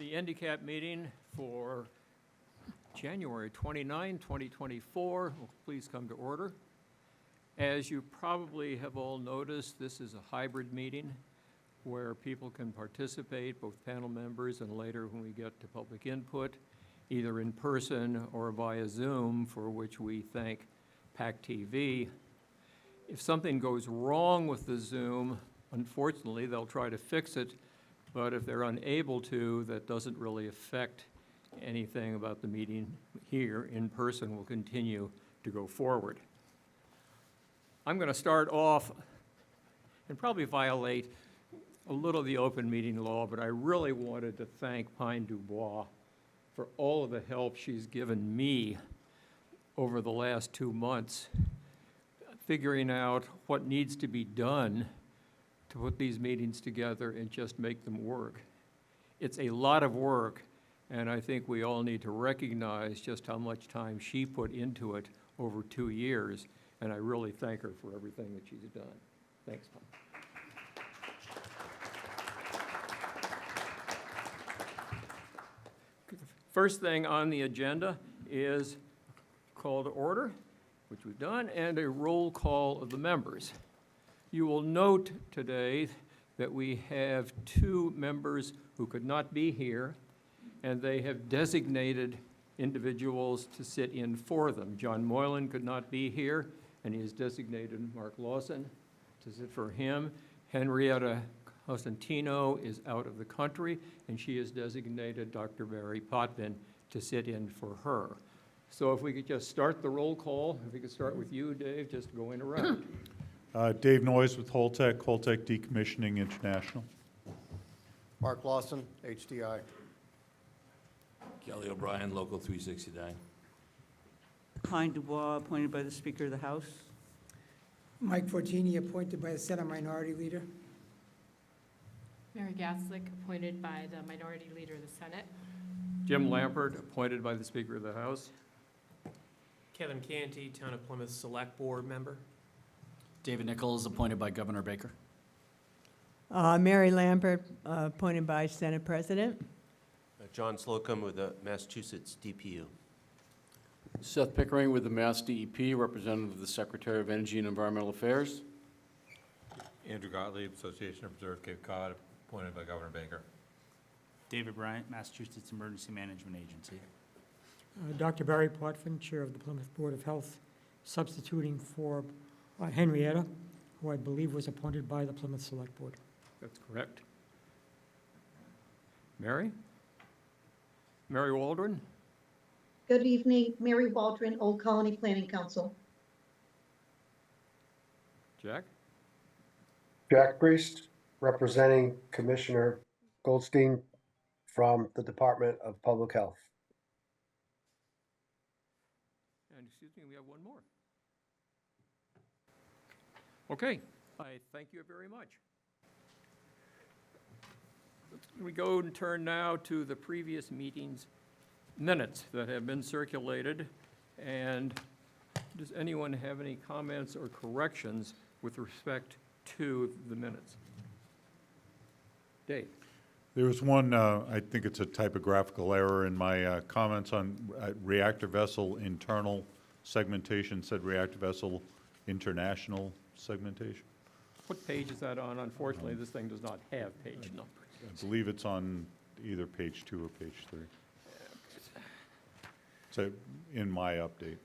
The handicap meeting for January 29, 2024 will please come to order. As you probably have all noticed, this is a hybrid meeting where people can participate, both panel members and later when we get to public input, either in person or via Zoom, for which we thank PAC TV. If something goes wrong with the Zoom, unfortunately, they'll try to fix it, but if they're unable to, that doesn't really affect anything about the meeting here. In person will continue to go forward. I'm going to start off and probably violate a little of the open meeting law, but I really wanted to thank Pine Dubois for all of the help she's given me over the last 2 months, figuring out what needs to be done to put these meetings together and just make them work. It's a lot of work, and I think we all need to recognize just how much time she put into it over 2 years, and I really thank her for everything that she's done. Thanks, Tom. First thing on the agenda is call to order, which we've done, and a roll call of the members. You will note today that we have 2 members who could not be here, and they have designated individuals to sit in for them. John Moylan could not be here, and he has designated Mark Lawson to sit for him. Henrietta Costantino is out of the country, and she has designated Dr. Barry Potvin to sit in for her. So if we could just start the roll call, if we could start with you, Dave, just going around. Dave Noyes with Holtec Decommissioning International. Mark Lawson, HDI. Kelly O'Brien, Local 369. Pine Dubois, appointed by the Speaker of the House. Mike Fortini, appointed by the Senate Minority Leader. Mary Gaslick, appointed by the Minority Leader of the Senate. Jim Lampert, appointed by the Speaker of the House. Kevin Canty, Town of Plymouth Select Board member. David Nichols, appointed by Governor Baker. Mary Lambert, appointed by Senate President. John Slocum with the Massachusetts DPU. Seth Pickering with the Mass DEP, representative of the Secretary of Energy and Environmental Affairs. Andrew Gottlieb, Association of Preserved Cape Cod, appointed by Governor Baker. David Bryant, Massachusetts Emergency Management Agency. Dr. Barry Potvin, Chair of the Plymouth Board of Health, substituting for Henrietta, who I believe was appointed by the Plymouth Select Board. That's correct. Mary? Mary Waldron? Good evening, Mary Waldron, Old Colony Planning Council. Jack? Jack Priest, representing Commissioner Goldstein from the Department of Public Health. And excuse me, we have one more. Okay, I thank you very much. We go and turn now to the previous meeting's minutes that have been circulated. And does anyone have any comments or corrections with respect to the minutes? Dave? There was one, I think it's a typographical error in my comments on reactor vessel internal segmentation, said reactor vessel international segmentation. What page is that on? Unfortunately, this thing does not have page numbers. I believe it's on either page 2 or page 3. So in my update.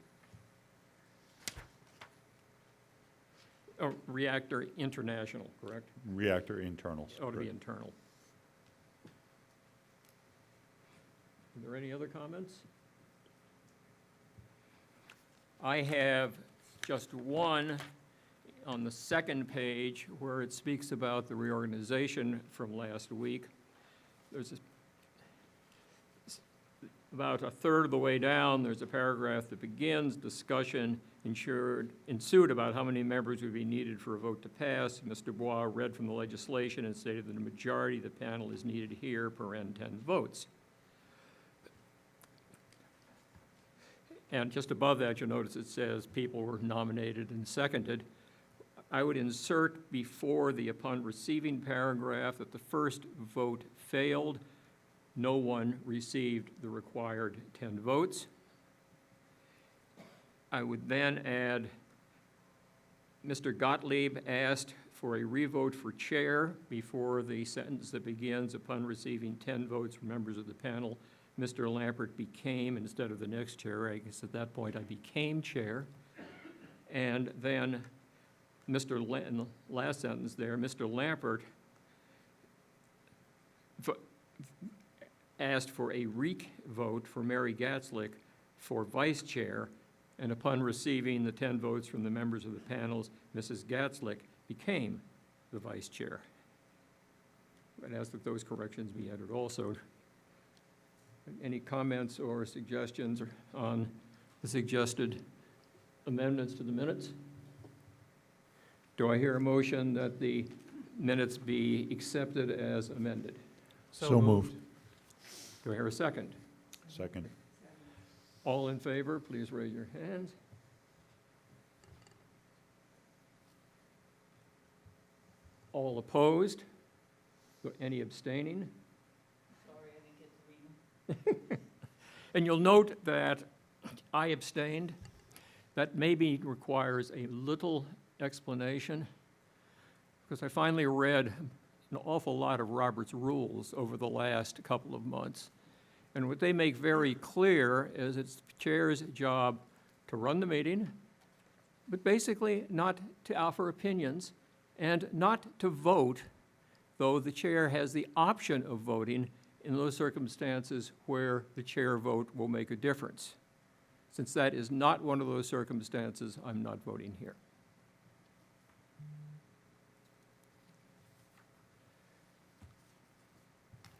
Oh, reactor international, correct? Reactor internals. Ought to be correct. internal. Are there any other comments? I have just one on the second page where it speaks about the reorganization from last week. There's about a third of the way down, there's a paragraph that begins, discussion ensued about how many members would be needed for a vote to pass. Mr. Bois read from the legislation and stated that a majority of the panel is needed here per N 10 votes. And just above that, you'll notice it says people were nominated and seconded. I would insert before the upon receiving paragraph that the first vote failed. no one received the required 10 votes. I would then add, Mr. Gottlieb asked for a revote for chair before the sentence that begins, upon receiving 10 votes from members of the panel, Mr. Lampert became, instead of the next chair, I guess at that point I became chair. And then in the last sentence there, Mr. Lampert asked for a vote for Mary Gatzlick for vice chair, and upon receiving the 10 votes from the members of the panels, Mrs. Gatzlick became the vice chair. I'd ask that those corrections be added also. Any comments or suggestions on the suggested amendments to the minutes? Do I hear a motion that the minutes be accepted as amended? So moved. Do I hear a second? Second. All in favor, please raise your hands. All opposed? Any abstaining? Sorry, I didn't get to read them. And you'll note that I abstained. That maybe requires a little explanation, because I finally read an awful lot of Robert's rules over the last couple of months. And what they make very clear is it's the chair's job to run the meeting, but basically not to offer opinions and not to vote, though the chair has the option of voting in those circumstances where the chair vote will make a difference. Since that is not one of those circumstances, I'm not voting here.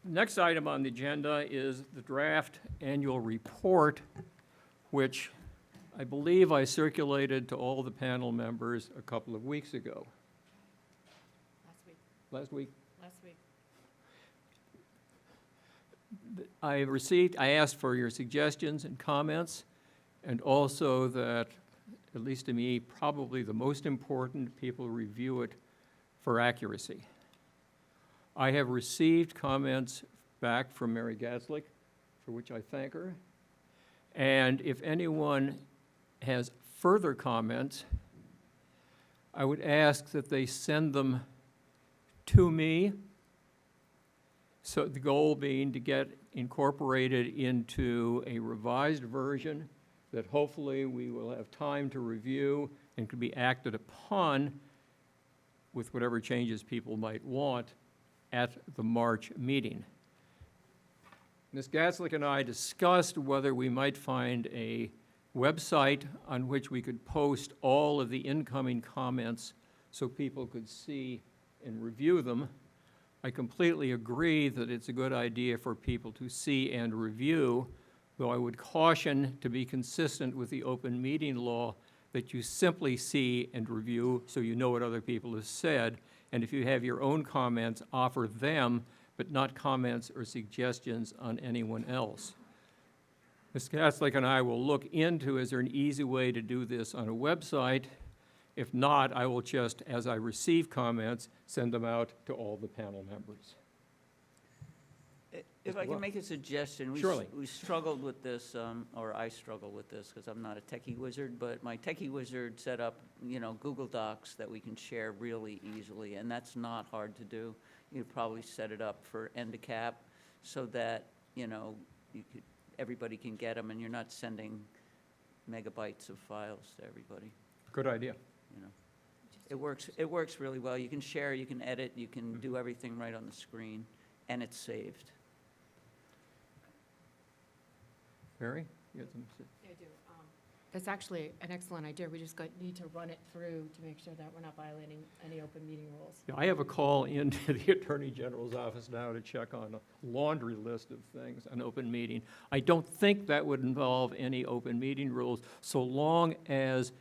Next item on the agenda is the draft annual report, which I believe I circulated to all the panel members a couple of weeks ago. Last week. Last week? Last week. I asked for your suggestions and comments, and also that, at least to me, probably the most important, people review it for accuracy. I have received comments back from Mary Gatzlick, for which I thank her. And if anyone has further comments, I would ask that they send them to me. So the goal being to get incorporated into a revised version that hopefully we will have time to review and can be acted upon with whatever changes people might want at the March meeting. Ms. Gatzlick and I discussed whether we might find a website on which we could post all of the incoming comments so people could see and review them. I completely agree that it's a good idea for people to see and review, though I would caution, to be consistent with the open meeting law, that you simply see and review so you know what other people have said. And if you have your own comments, offer them, but not comments or suggestions on anyone else. Ms. Gatzlick and I will look into, is there an easy way to do this on a website? If not, I will just, as I receive comments, send them out to all the panel members. If I can make a suggestion. Surely. We struggled with this, or I struggle with this, because I'm not a techie wizard, but my techie wizard set up, Google Docs that we can share really easily, and that's not hard to do. You'd probably set it up for end to cap so that, everybody can get them, and you're not sending megabytes of files to everybody. Good idea. It works really well. You can share, you can edit, you can do everything right on the screen, and it's saved. Mary? You had something to say? Yeah, I do. That's actually an excellent idea. We just need to run it through to make sure that we're not violating any open meeting rules. Yeah, I have a call into the Attorney General's office now to check on a laundry list of things, an open meeting. I don't think that would involve any open meeting rules, so long as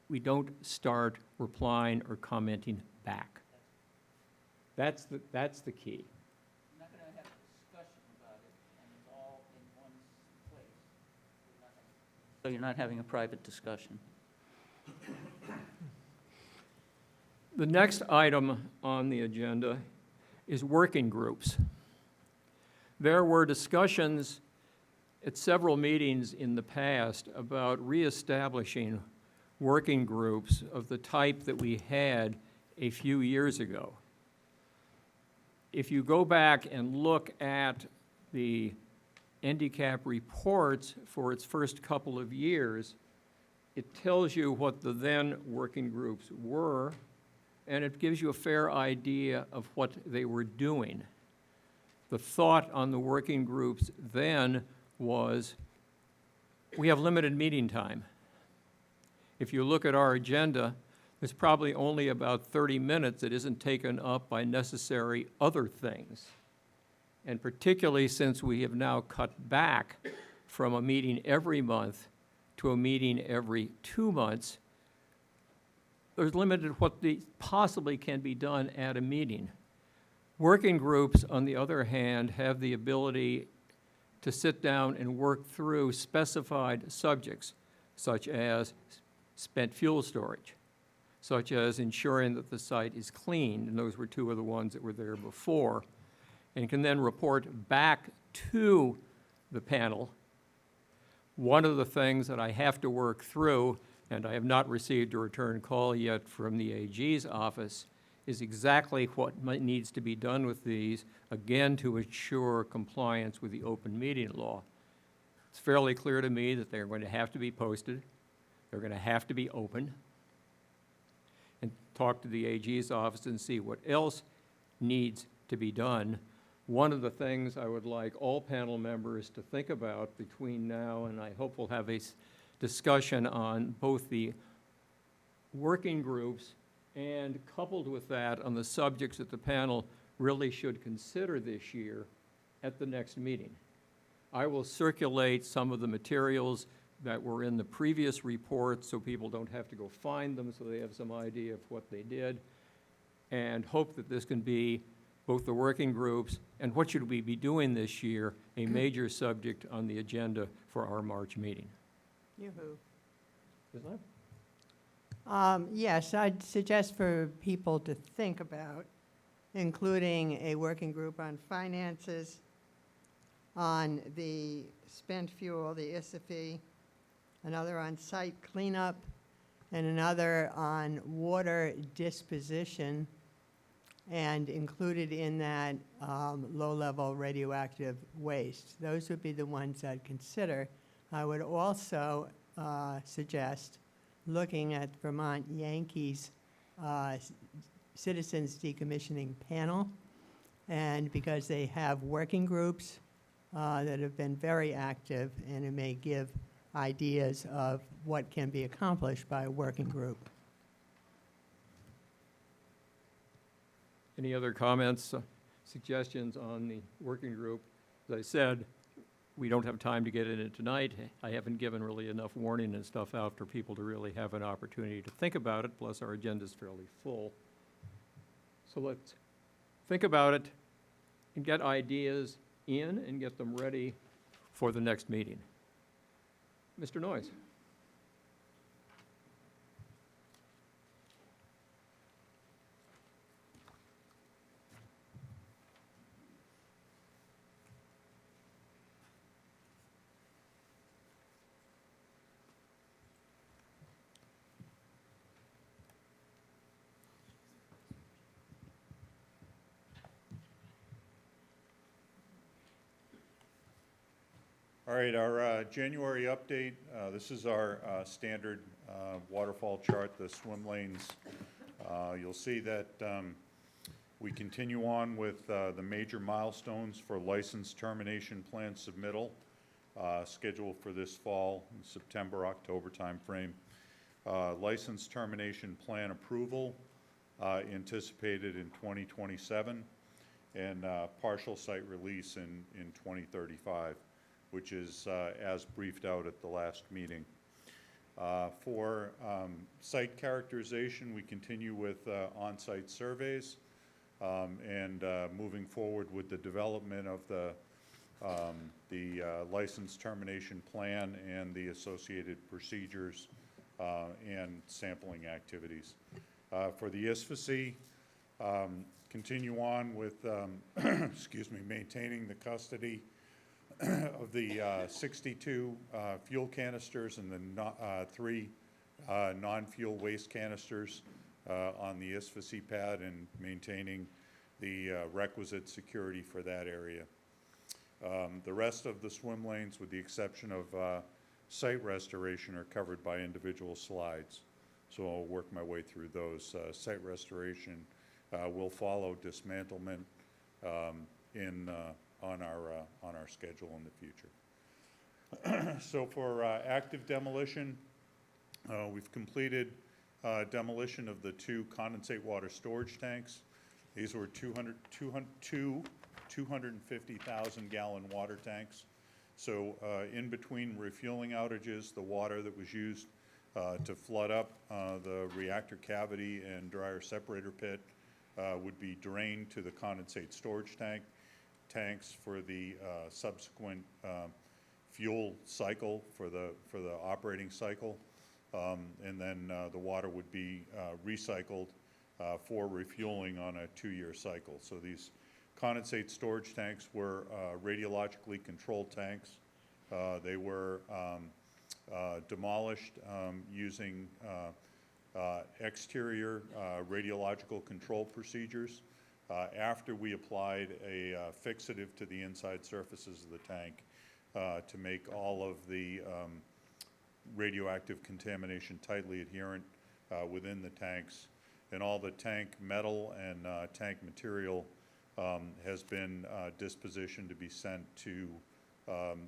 we don't start replying or commenting back. That's the key. We're not going to have a discussion about it, and it's all in one place. So you're not having a private discussion. The next item on the agenda is working groups. There were discussions at several meetings in the past about reestablishing working groups of the type that we had a few years ago. If you go back and look at the handicap reports for its first couple of years, it tells you what the then working groups were, and it gives you a fair idea of what they were doing. The thought on the working groups then was, we have limited meeting time. If you look at our agenda, there's probably only about 30 minutes that isn't taken up by necessary other things. And particularly since we have now cut back from a meeting every month to a meeting every 2 months, there's limited what possibly can be done at a meeting. Working groups, on the other hand, have the ability to sit down and work through specified subjects, such as spent fuel storage, such as ensuring that the site is cleaned, and those were two of the ones that were there before, and can then report back to the panel. One of the things that I have to work through, and I have not received a return call yet from the AG's office, is exactly what needs to be done with these, again, to ensure compliance with the open meeting law. It's fairly clear to me that they're going to have to be posted, they're going to have to be open, and talk to the AG's office and see what else needs to be done. One of the things I would like all panel members to think about between now and I hope we'll have a discussion on both the working groups and coupled with that on the subjects that the panel really should consider this year at the next meeting. I will circulate some of the materials that were in the previous report so people don't have to go find them, so they have some idea of what they did, and hope that this can be both the working groups and what should we be doing this year, a major subject on the agenda for our March meeting. Yoo-hoo. Isn't it? Yes, I'd suggest for people to think about including a working group on finances, on the spent fuel, the ISFE, another on site cleanup, and another on water disposition, and included in that low-level radioactive waste. Those would be the ones I'd consider. I would also suggest looking at Vermont Yankees Citizens Decommissioning Panel, and because they have working groups that have been very active, and it may give ideas of what can be accomplished by a working group. Any other comments, suggestions on the working group? As I said, we don't have time to get in it tonight. I haven't given really enough warning and stuff out for people to really have an opportunity to think about it, plus our agenda's fairly full. So let's think about it and get ideas in and get them ready for the next meeting. Mr. Noyes. All right, our January update, this is our standard waterfall chart, the swim lanes. You'll see that we continue on with the major milestones for license termination plan submittal, scheduled for this fall, September, October timeframe. License termination plan approval anticipated in 2027, and partial site release in 2035. Which is as briefed out at the last meeting. For site characterization, we continue with on-site surveys and moving forward with the development of the license termination plan and the associated procedures and sampling activities. For the ISFC, continue on with, excuse me, maintaining the custody of the 62 fuel canisters and the 3 non-fuel waste canisters on the ISFAC pad and maintaining the requisite security for that area. The rest of the swim lanes, with the exception of site restoration, are covered by individual slides. So I'll work my way through those. Site restoration will follow dismantlement on our schedule in the future. So for active demolition, we've completed demolition of the 2 condensate water storage tanks. These were 250,000 gallon water tanks. So in between refueling outages, the water that was used to flood up the reactor cavity and dryer separator pit would be drained to the condensate storage tanks for the subsequent fuel cycle for the operating cycle. And then the water would be recycled for refueling on a 2-year cycle. So these condensate storage tanks were radiologically controlled tanks. They were demolished using exterior radiological control procedures after we applied a fixative to the inside surfaces of the tank to make all of the radioactive contamination tightly adherent within the tanks. And all the tank metal and tank material has been dispositioned to be sent to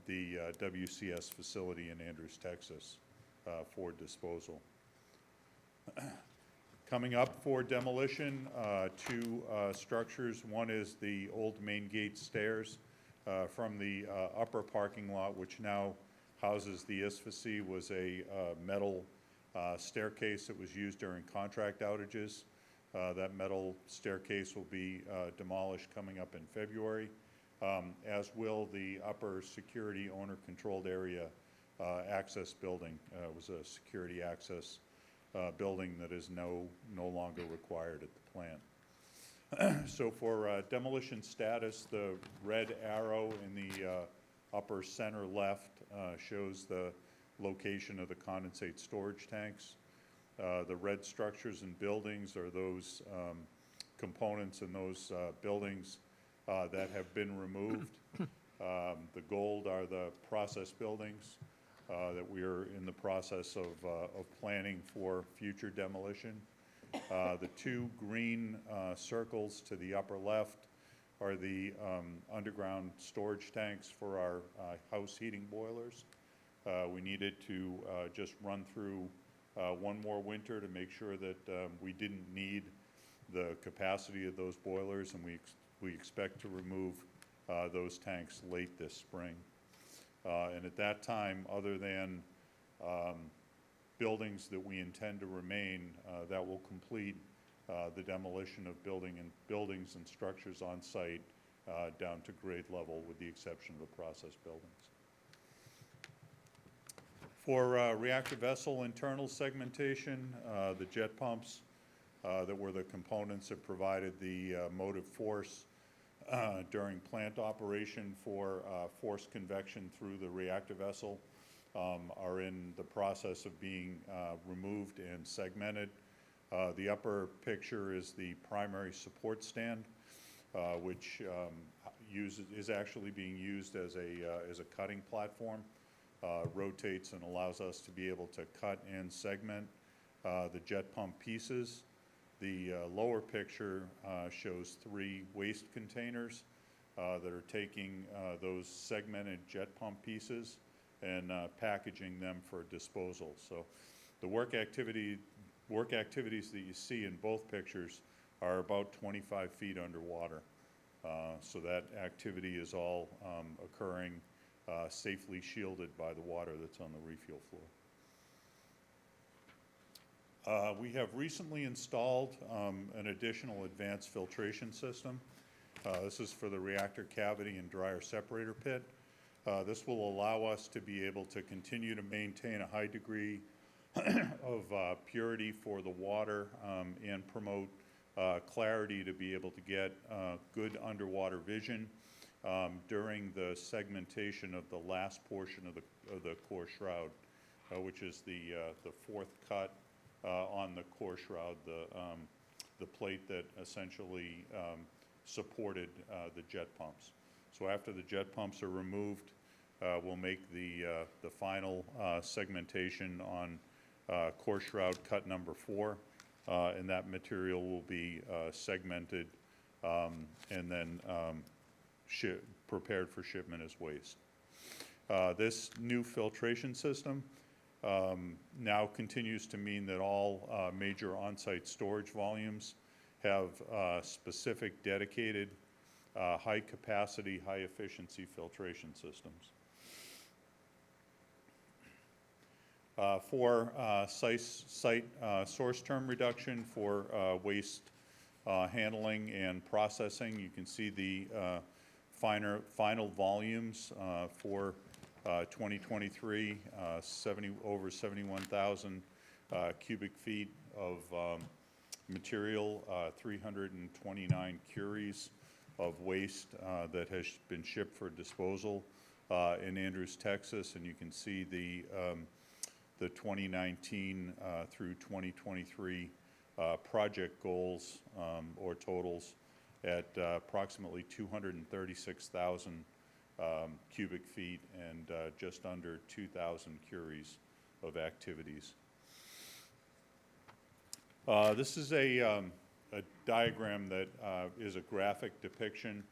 the WCS facility in Andrews, Texas for disposal. Coming up for demolition, 2 structures. One is the old main gate stairs from the upper parking lot, which now houses the ISFAC, was a metal staircase that was used during contract outages. That metal staircase will be demolished coming up in February, as will the upper security owner-controlled area access building. It was a security access building that is no longer required at the plant. So for demolition status, the red arrow in the upper center left shows the location of the condensate storage tanks. The red structures and buildings are those components in those buildings that have been removed. The gold are the process buildings that we are in the process of planning for future demolition. The 2 green circles to the upper left are the underground storage tanks for our house heating boilers. We needed to just run through one more winter to make sure that we didn't need the capacity of those boilers, and we expect to remove those tanks late this spring. And at that time, other than buildings that we intend to remain, that will complete the demolition of buildings and structures on site down to grade level, with the exception of the process buildings. For reactor vessel internal segmentation, the jet pumps that were the components that provided the motive force during plant operation for forced convection through the reactor vessel are in the process of being removed and segmented. The upper picture is the primary support stand, which is actually being used as a cutting platform. Rotates and allows us to be able to cut and segment the jet pump pieces. The lower picture shows 3 waste containers that are taking those segmented jet pump pieces and packaging them for disposal. So the work activities that you see in both pictures are about 25 feet underwater. So that activity is all occurring safely shielded by the water that's on the refuel floor. We have recently installed an additional advanced filtration system. This is for the reactor cavity and dryer separator pit. This will allow us to be able to continue to maintain a high degree of purity for the water and promote clarity to be able to get good underwater vision during the segmentation of the last portion of the core shroud, which is the fourth cut on the core shroud, the plate that essentially supported the jet pumps. So after the jet pumps are removed, we'll make the final segmentation on core shroud cut number 4, and that material will be segmented and then prepared for shipment as waste. This new filtration system now continues to mean that all major on-site storage volumes have specific dedicated high-capacity, high-efficiency filtration systems. For site source term reduction for waste handling and processing, you can see the final volumes for 2023, over 71,000 cubic feet of material, 329 curies of waste that has been shipped for disposal in Andrews, Texas, and you can see the 2019 through 2023 project goals or totals at approximately 236,000 cubic feet and just under 2,000 curies of activities. This is a diagram that is a graphic depiction.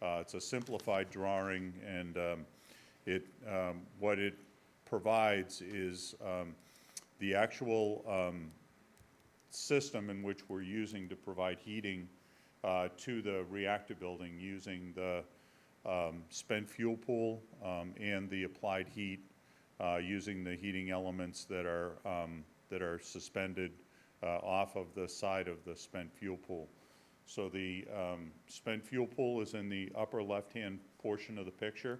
It's a simplified drawing, and what it provides is the actual system in which we're using to provide heating to the reactor building using the spent fuel pool and the applied heat using the heating elements that are suspended off of the side of the spent fuel pool. So the spent fuel pool is in the upper left-hand portion of the picture.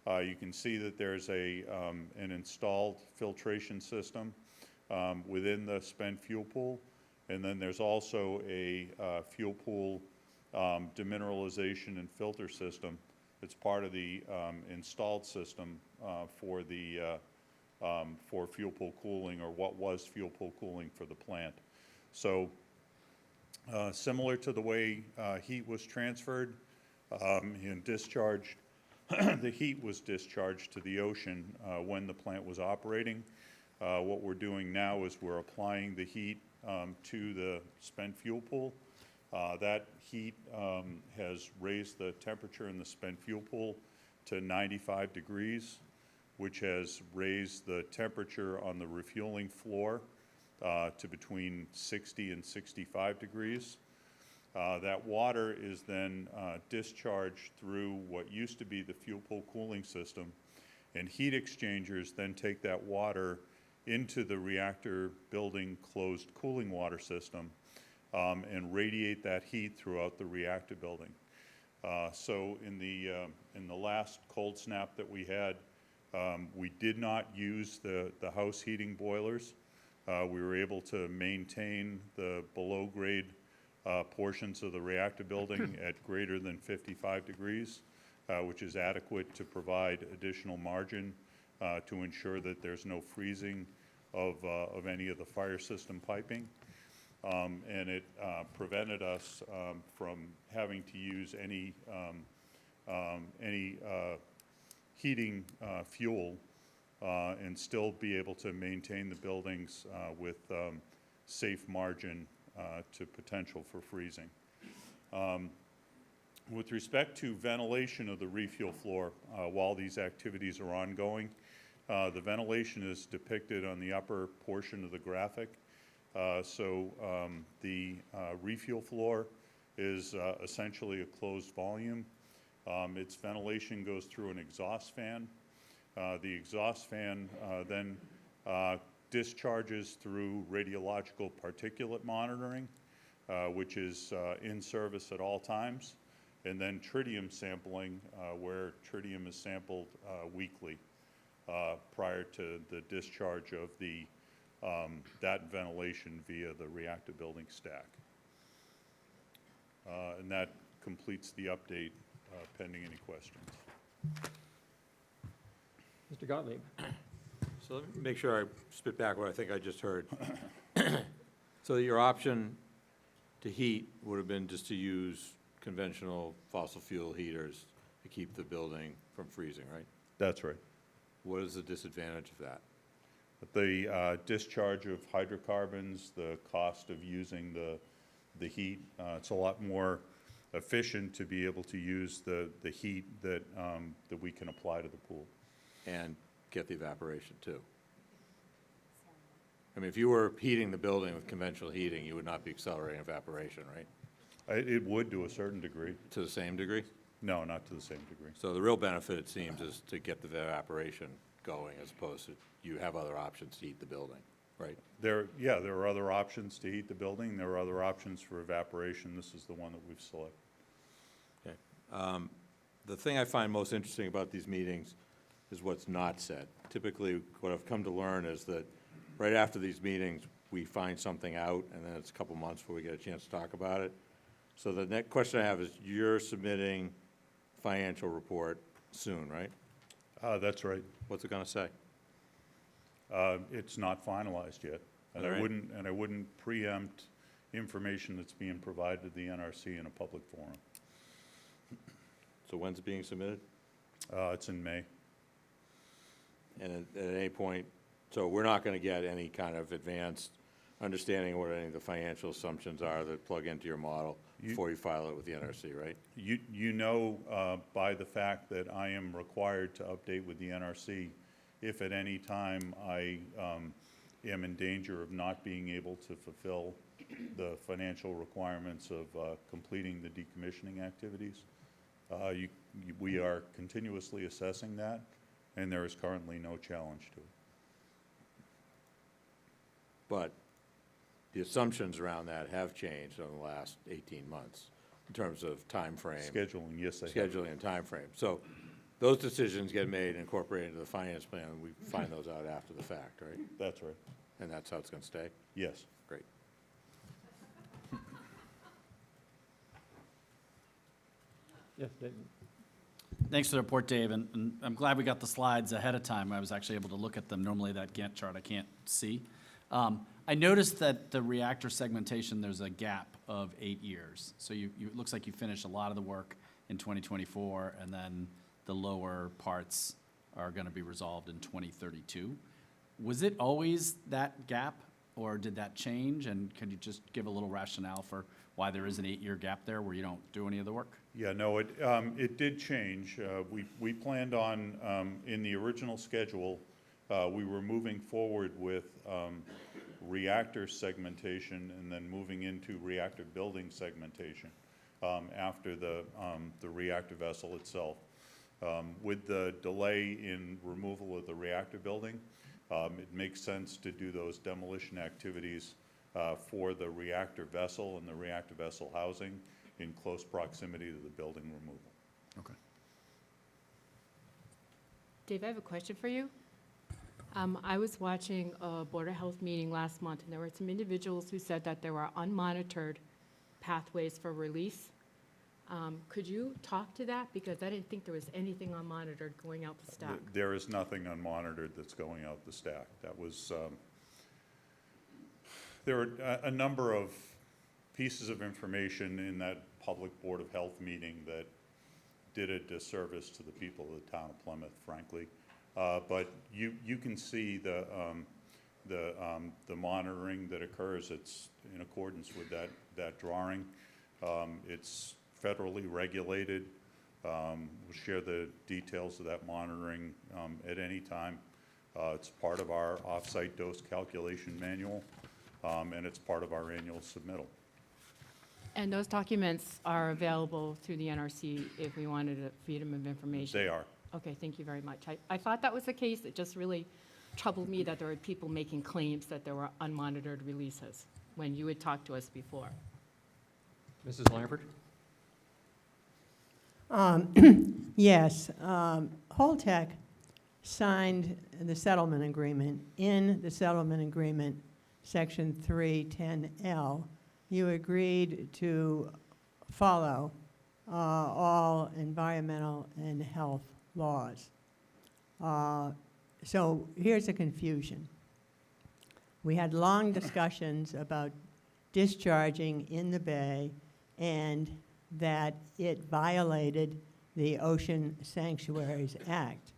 You can see that there's an installed filtration system within the spent fuel pool, and then there's also a fuel pool demineralization and filter system. It's part of the installed system for fuel pool cooling, or what was fuel pool cooling for the plant. So similar to the way heat was transferred and discharged, the heat was discharged to the ocean when the plant was operating. What we're doing now is we're applying the heat to the spent fuel pool. That heat has raised the temperature in the spent fuel pool to 95 degrees, which has raised the temperature on the refueling floor to between 60 and 65 degrees. That water is then discharged through what used to be the fuel pool cooling system, and heat exchangers then take that water into the reactor building closed cooling water system and radiate that heat throughout the reactor building. So in the last cold snap that we had, we did not use the house heating boilers. We were able to maintain the below grade portions of the reactor building at greater than 55 degrees, which is adequate to provide additional margin to ensure that there's no freezing of any of the fire system piping. And it prevented us from having to use any heating fuel and still be able to maintain the buildings with safe margin to potential for freezing. With respect to ventilation of the refuel floor, while these activities are ongoing, the ventilation is depicted on the upper portion of the graphic. The refuel floor is essentially a closed volume. Its ventilation goes through an exhaust fan. The exhaust fan then discharges through radiological particulate monitoring, which is in service at all times, and then tritium sampling, where tritium is sampled weekly prior to the discharge of that ventilation via the reactor building stack. And that completes the update, pending any questions. Mr. Gottlieb? So let me make sure I spit back what I think I just heard. So your option to heat would have been just to use conventional fossil fuel heaters to keep the building from freezing, right? That's right. What is the disadvantage of that? The discharge of hydrocarbons, the cost of using the heat, it's a lot more efficient to be able to use the heat that we can apply to the pool. And get the evaporation too. I mean, if you were heating the building with conventional heating, you would not be accelerating evaporation, right? It would to a certain degree. To the same degree? No, not to the same degree. So the real benefit, it seems, is to get the evaporation going as opposed to you have other options to heat the building, right? There are other options to heat the building. There are other options for evaporation. This is the one that we've selected. Okay. The thing I find most interesting about these meetings is what's not said. Typically, what I've come to learn is that right after these meetings, we find something out, and then it's a couple months before we get a chance to talk about it. So the next question I have is, you're submitting financial report soon, right? That's right. What's it gonna say? It's not finalized yet, and All right. I wouldn't preempt information that's being provided to the NRC in a public forum. So when's it being submitted? It's in May. And at any point, so we're not gonna get any kind of advanced understanding of what any of the financial assumptions are that plug into your model before you file it with the NRC, right? You know by the fact that I am required to update with the NRC if at any time I am in danger of not being able to fulfill the financial requirements of completing the decommissioning activities. We are continuously assessing that, and there is currently no challenge to it. But the assumptions around that have changed over the last 18 months in terms of time frame. Scheduling, yes, they have. Scheduling and time frame. So those decisions get made and incorporated into the finance plan, and we find those out after the fact, right? That's right. And that's how it's gonna stay? Yes. Great. Yes, David? Thanks for the report, Dave, and I'm glad we got the slides ahead of time. I was actually able to look at them. Normally, that Gantt chart I can't see. I noticed that the reactor segmentation, there's a gap of 8 years. So it looks like you finished a lot of the work in 2024, and then the lower parts are going to be resolved in 2032. Was it always that gap, or did that change? And could you just give a little rationale for why there is an 8-year gap there where you don't do any of the work? Yeah, no, it did change. We planned on, in the original schedule, we were moving forward with reactor segmentation and then moving into reactor building segmentation after the reactor vessel itself. With the delay in removal of the reactor building, it makes sense to do those demolition activities for the reactor vessel and the reactor vessel housing in close proximity to the building removal. Okay. Dave, I have a question for you. I was watching a Board of Health meeting last month, and there were some individuals who said that there were unmonitored pathways for release. Could you talk to that? Because I didn't think there was anything unmonitored going out the stack. There is nothing unmonitored that's going out the stack. That was, there are a number of pieces of information in that public Board of Health meeting that did a disservice to the people of the town of Plymouth, frankly. But you can see the monitoring that occurs. It's in accordance with that drawing. It's federally regulated. We'll share the details of that monitoring at any time. It's part of our off-site dose calculation manual, and it's part of our annual submittal. And those documents are available through the NRC if we wanted a freedom of information? They are. Okay, thank you very much. I thought that was the case. It just really troubled me that there were people making claims that there were unmonitored releases when you had talked to us before. Mrs. Lambert? Yes, Holtec signed the settlement agreement. In the settlement agreement, Section 310L, you agreed to follow all environmental and health laws. So here's the confusion. We had long discussions about discharging in the bay and that it violated the Ocean Sanctuaries Act.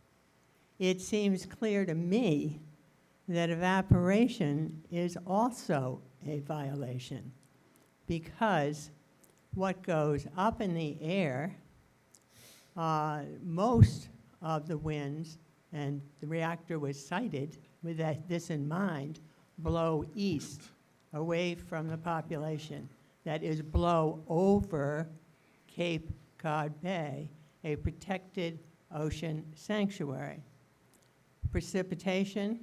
It seems clear to me that evaporation is also a violation because what goes up in the air, most of the winds, and the reactor was sited with this in mind, blow east, away from the population. That is, blow over Cape Cod Bay, a protected ocean sanctuary. Precipitation,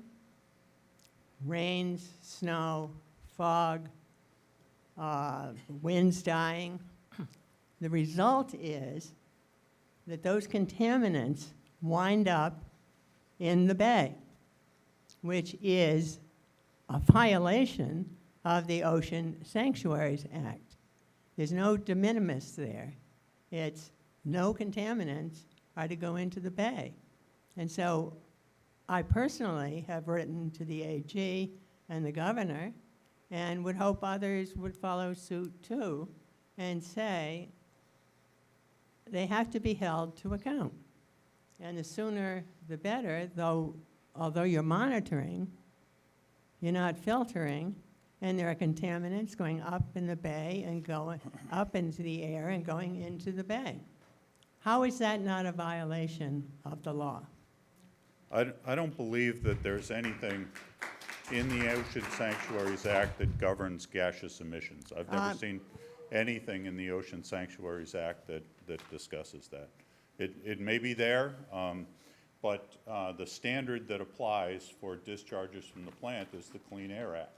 rains, snow, fog, winds dying. The result is that those contaminants wind up in the bay, which is a violation of the Ocean Sanctuaries Act. There's no de minimis there. It's no contaminants are to go into the bay. And so I personally have written to the AG and the governor and would hope others would follow suit too and say they have to be held to account. And the sooner the better, although you're monitoring, you're not filtering, and there are contaminants going up in the bay and going up into the air and going into the bay. How is that not a violation of the law? I don't believe that there's anything in the Ocean Sanctuaries Act that governs gaseous emissions. I've never seen anything in the Ocean Sanctuaries Act that discusses that. It may be there, but the standard that applies for discharges from the plant is the Clean Air Act.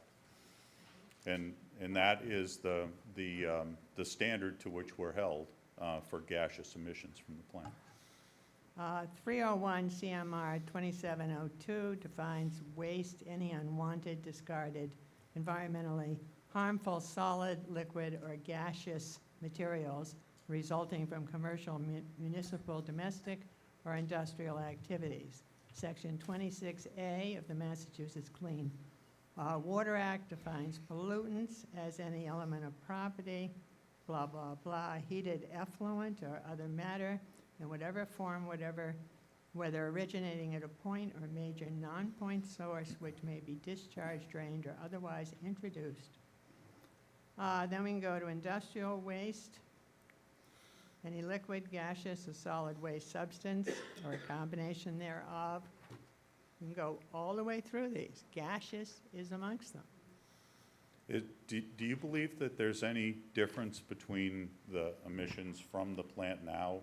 And that is the standard to which we're held for gaseous emissions from the plant. 301 CMR 2702 defines waste, any unwanted, discarded, environmentally harmful solid, liquid, or gaseous materials resulting from commercial, municipal, domestic, or industrial activities. Section 26A of the Massachusetts Clean Water Act defines pollutants as any element of property, blah, blah, blah, heated effluent or other matter in whatever form, whether originating at a point or major non-point source which may be discharged, drained, or otherwise introduced. Then we can go to industrial waste. Any liquid, gaseous, or solid waste substance or a combination thereof. You can go all the way through these. Gaseous is amongst them. Do you believe that there's any difference between the emissions from the plant now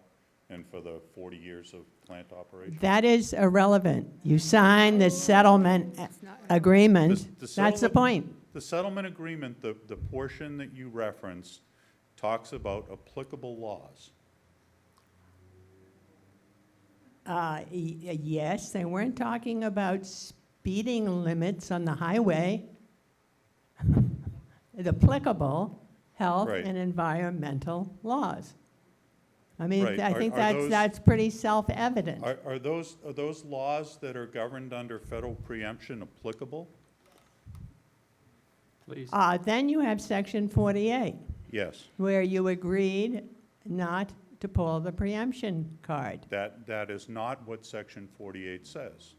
and for the 40 years of plant operation? That is irrelevant. You sign the settlement agreement. That's the point. The settlement agreement, the portion that you referenced, talks about applicable laws. Yes, they weren't talking about speeding limits on the highway. The applicable health Right. and environmental laws. I mean, Right. I think Are those- that's pretty self-evident. Are those laws that are governed under federal preemption applicable? Please. Then you have Section 48, Yes. where you agreed not to pull the preemption card. That is not what Section 48 says.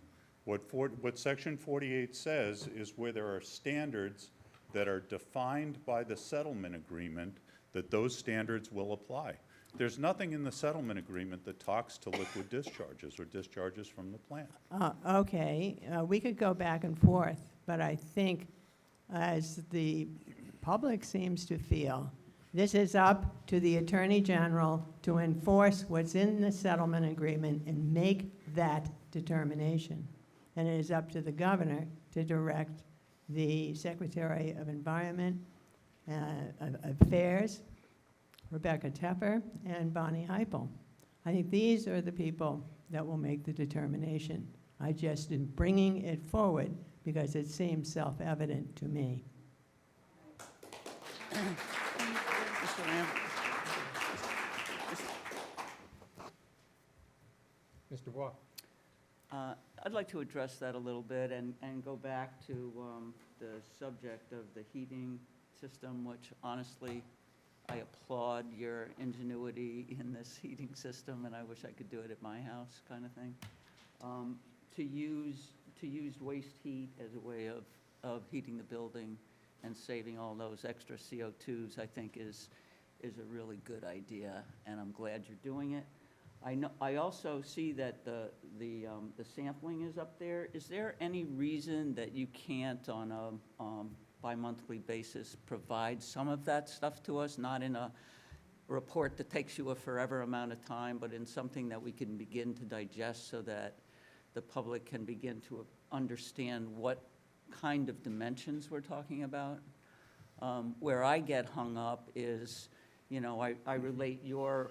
What Section 48 says is where there are standards that are defined by the settlement agreement, that those standards will apply. There's nothing in the settlement agreement that talks to liquid discharges or discharges from the plant. Okay, we could go back and forth, but I think, as the public seems to feel, this is up to the Attorney General to enforce what's in the settlement agreement and make that determination. And it is up to the governor to direct the Secretary of Environment, Affairs, Rebecca Tepper, and Bonnie Heupel. I think these are the people that will make the determination. I just am bringing it forward because it seems self-evident to me. Mr. Lamb? Mr. Waugh? I'd like to address that a little bit and go back to the subject of the heating system, which honestly, I applaud your ingenuity in this heating system, and I wish I could do it at my house, kind of thing. To use waste heat as a way of heating the building and saving all those extra CO2s, I think is a really good idea, and I'm glad you're doing it. I also see that the sampling is up there. Is there any reason that you can't, on a bi-monthly basis, provide some of that stuff to us, not in a report that takes you a forever amount of time, but in something that we can begin to digest so that the public can begin to understand what kind of dimensions we're talking about? Where I get hung up is, you know, I relate your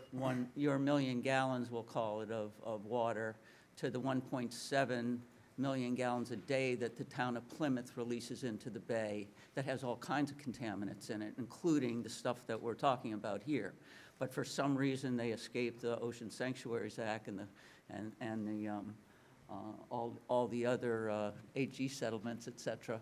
million gallons, we'll call it, of water to the 1.7 million gallons a day that the town of Plymouth releases into the bay that has all kinds of contaminants in it, including the stuff that we're talking about here. But for some reason, they escaped the Ocean Sanctuaries Act and all the other AG settlements, et cetera.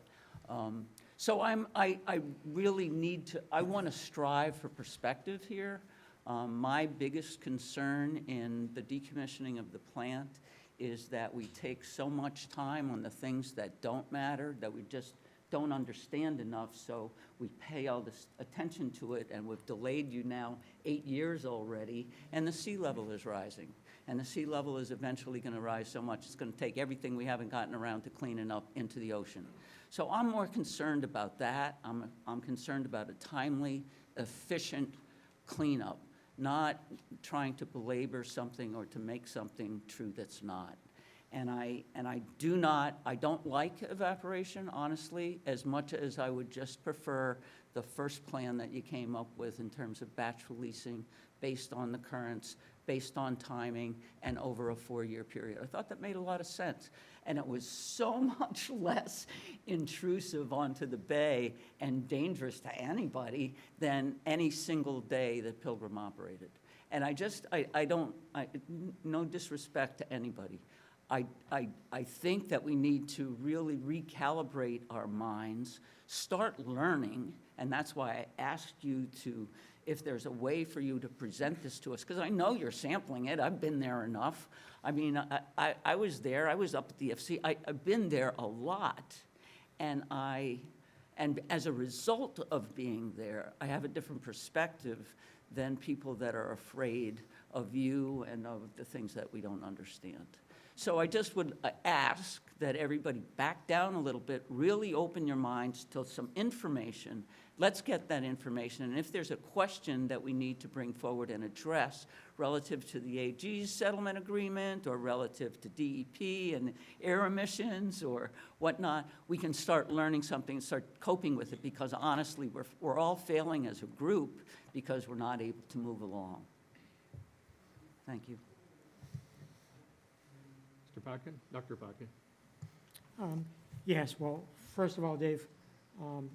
So I really need to, I want to strive for perspective here. My biggest concern in the decommissioning of the plant is that we take so much time on the things that don't matter, that we just don't understand enough, so we pay all this attention to it, and we've delayed you now 8 years already, and the sea level is rising. And the sea level is eventually going to rise so much, it's going to take everything we haven't gotten around to cleaning up into the ocean. So I'm more concerned about that. I'm concerned about a timely, efficient cleanup, not trying to belabor something or to make something true that's not. And I don't like evaporation, honestly, as much as I would just prefer the first plan that you came up with in terms of batch releasing based on the currents, based on timing, and over a 4-year period. I thought that made a lot of sense. And it was so much less intrusive onto the bay and dangerous to anybody than any single day that Pilgrim operated. And no disrespect to anybody. I think that we need to really recalibrate our minds, start learning, and that's why I asked you to, if there's a way for you to present this to us, because I know you're sampling it, I've been there enough. I mean, I was there, I was up at the FC, I've been there a lot, and as a result of being there, I have a different perspective than people that are afraid of you and of the things that we don't understand. So I just would ask that everybody back down a little bit, really open your minds to some information. Let's get that information. And if there's a question that we need to bring forward and address relative to the AG's settlement agreement or relative to DEP and air emissions or whatnot, we can start learning something and start coping with it, because honestly, we're all failing as a group because we're not able to move along. Thank you. Mr. Bodkin? Dr. Bodkin? Yes, well, first of all, Dave,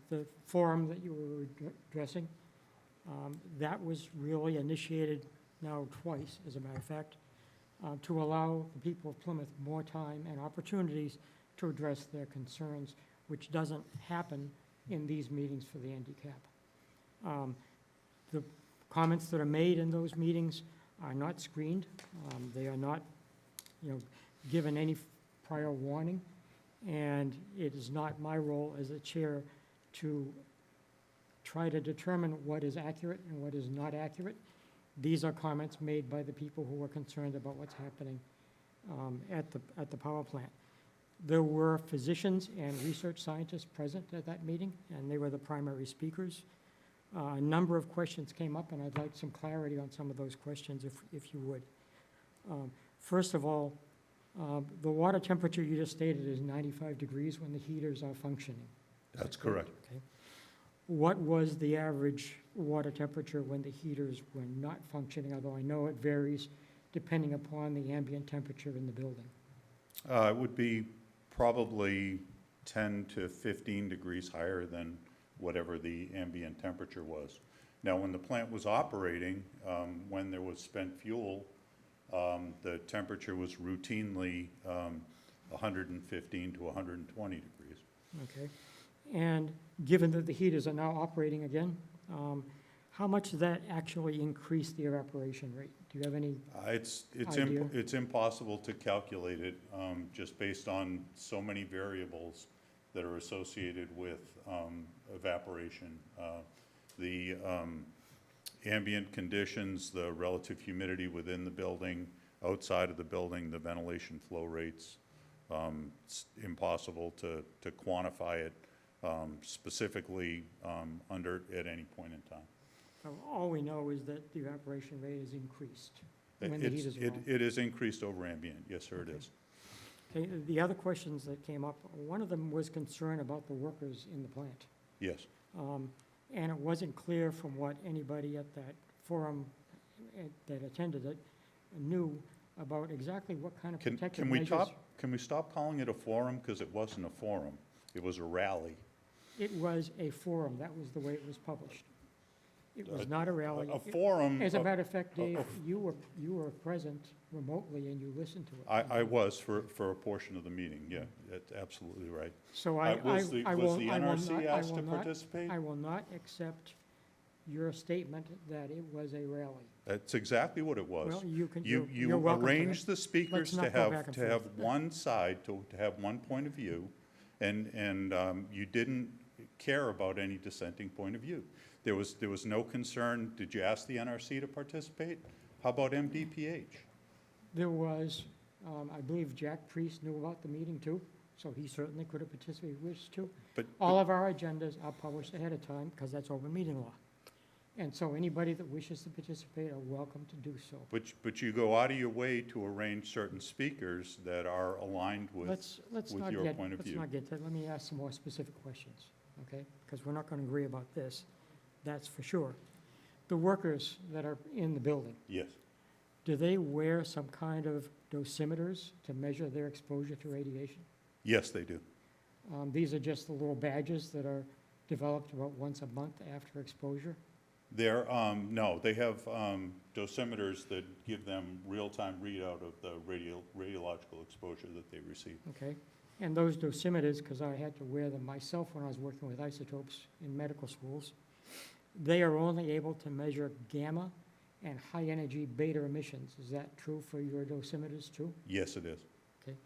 the forum that you were addressing, that was really initiated now twice, as a matter of fact, to allow the people of Plymouth more time and opportunities to address their concerns, which doesn't happen in these meetings for the handicap. The comments that are made in those meetings are not screened. They are not, given any prior warning, and it is not my role as a chair to try to determine what is accurate and what is not accurate. These are comments made by the people who are concerned about what's happening at the power plant. There were physicians and research scientists present at that meeting, and they were the primary speakers. A number of questions came up, and I'd like some clarity on some of those questions, if you would. First of all, the water temperature you just stated is 95 degrees when the heaters are functioning. That's correct. Okay. What was the average water temperature when the heaters were not functioning, although I know it varies depending upon the ambient temperature in the building? It would be probably 10 to 15 degrees higher than whatever the ambient temperature was. Now, when the plant was operating, when there was spent fuel, The temperature was routinely 115 to 120 degrees. Okay. And given that the heaters are now operating again, how much does that actually increase the evaporation rate? Do you have any? Idea? It's impossible to calculate it, just based on so many variables that are associated with evaporation. The ambient conditions, the relative humidity within the building, outside of the building, the ventilation flow rates. It's impossible to quantify it specifically at any point in time. So all we know is that the evaporation rate is increased when the heaters are on. It is increased over ambient, yes, sir, it Okay. is. Okay, the other questions that came up, one of them was concern about the workers in the plant. Yes. And it wasn't clear from what anybody at that forum that attended it knew about exactly what kind of protective measures. Can we stop calling it a forum, because it wasn't a forum, it was a rally. It was a forum, that was the way it was published. It was not a rally. A forum. As a matter of fact, Dave, you were present remotely and you listened to it. I was for a portion of the meeting, yeah, that's absolutely right. So Was the NRC asked to participate? I will not accept your statement that it was a rally. That's exactly what it was. Well, you can, You you're welcome to arranged the speakers Let's to not go back and have forth. one side, to have one point of view, and you didn't care about any dissenting point of view. There was no concern. Did you ask the NRC to participate? How about MDPH? There was, I believe Jack Priest knew about the meeting too, so he certainly could have participated if he wished to. But All of our agendas are published ahead of time because that's open meeting law. And so anybody that wishes to participate are welcome to do so. But you go out of your way to arrange certain speakers that are aligned with Let's not your get, point of let's view. not get to, let me ask some more specific questions, okay? Because we're not going to agree about this, that's for sure. The workers that are in the building, Yes, do they wear some kind of dosimeters to measure their exposure to radiation? yes, they do. These are just the little badges that are developed about once a month after exposure? No, they have dosimeters that give them real-time readout of the radiological exposure that they receive. Okay, and those dosimeters, because I had to wear them myself when I was working with isotopes in medical schools, they are only able to measure gamma and high-energy beta emissions. Is that true for your dosimeters too? Yes, it is. Okay,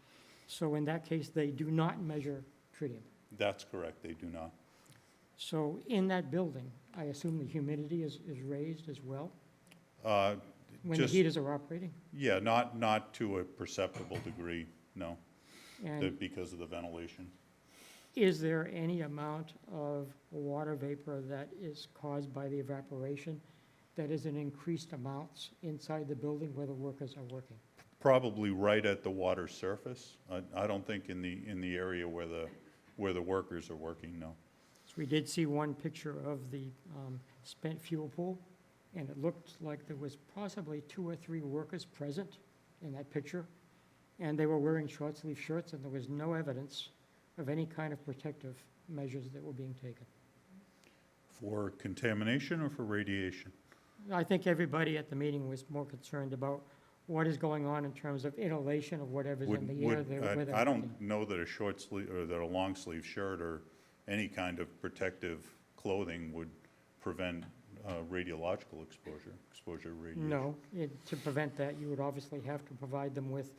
so in that case, they do not measure tritium. That's correct, they do not. So in that building, I assume the humidity is raised as well when the Just- heaters are operating? Yeah, not to a perceptible degree, no, And because of the ventilation. is there any amount of water vapor that is caused by the evaporation that is in increased amounts inside the building where the workers are working? Probably right at the water surface. I don't think in the area where the workers are working, no. So we did see one picture of the spent fuel pool, and it looked like there was possibly 2 or 3 workers present in that picture, and they were wearing short-sleeve shirts, and there was no evidence of any kind of protective measures that were being taken. For contamination or for radiation? I think everybody at the meeting was more concerned about what is going on in terms of inhalation of whatever's in the air there. where they're I working. don't know that a short sleeve, or that a long sleeve shirt or any kind of protective clothing would prevent radiological exposure to radiation. No, to prevent that, you would obviously have to provide them with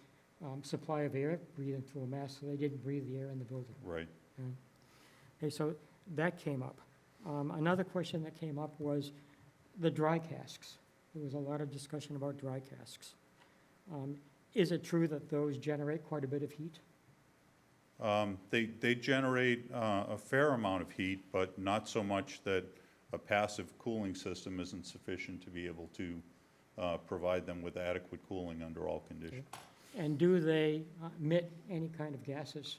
supply of air, breathing through a mask, so they didn't breathe the air in the building. Right. Okay, so that came up. Another question that came up was the dry casks. There was a lot of discussion about dry casks. Is it true that those generate quite a bit of heat? They generate a fair amount of heat, but not so much that a passive cooling system isn't sufficient to be able to provide them with adequate cooling under all conditions. And do they emit any kind of gases?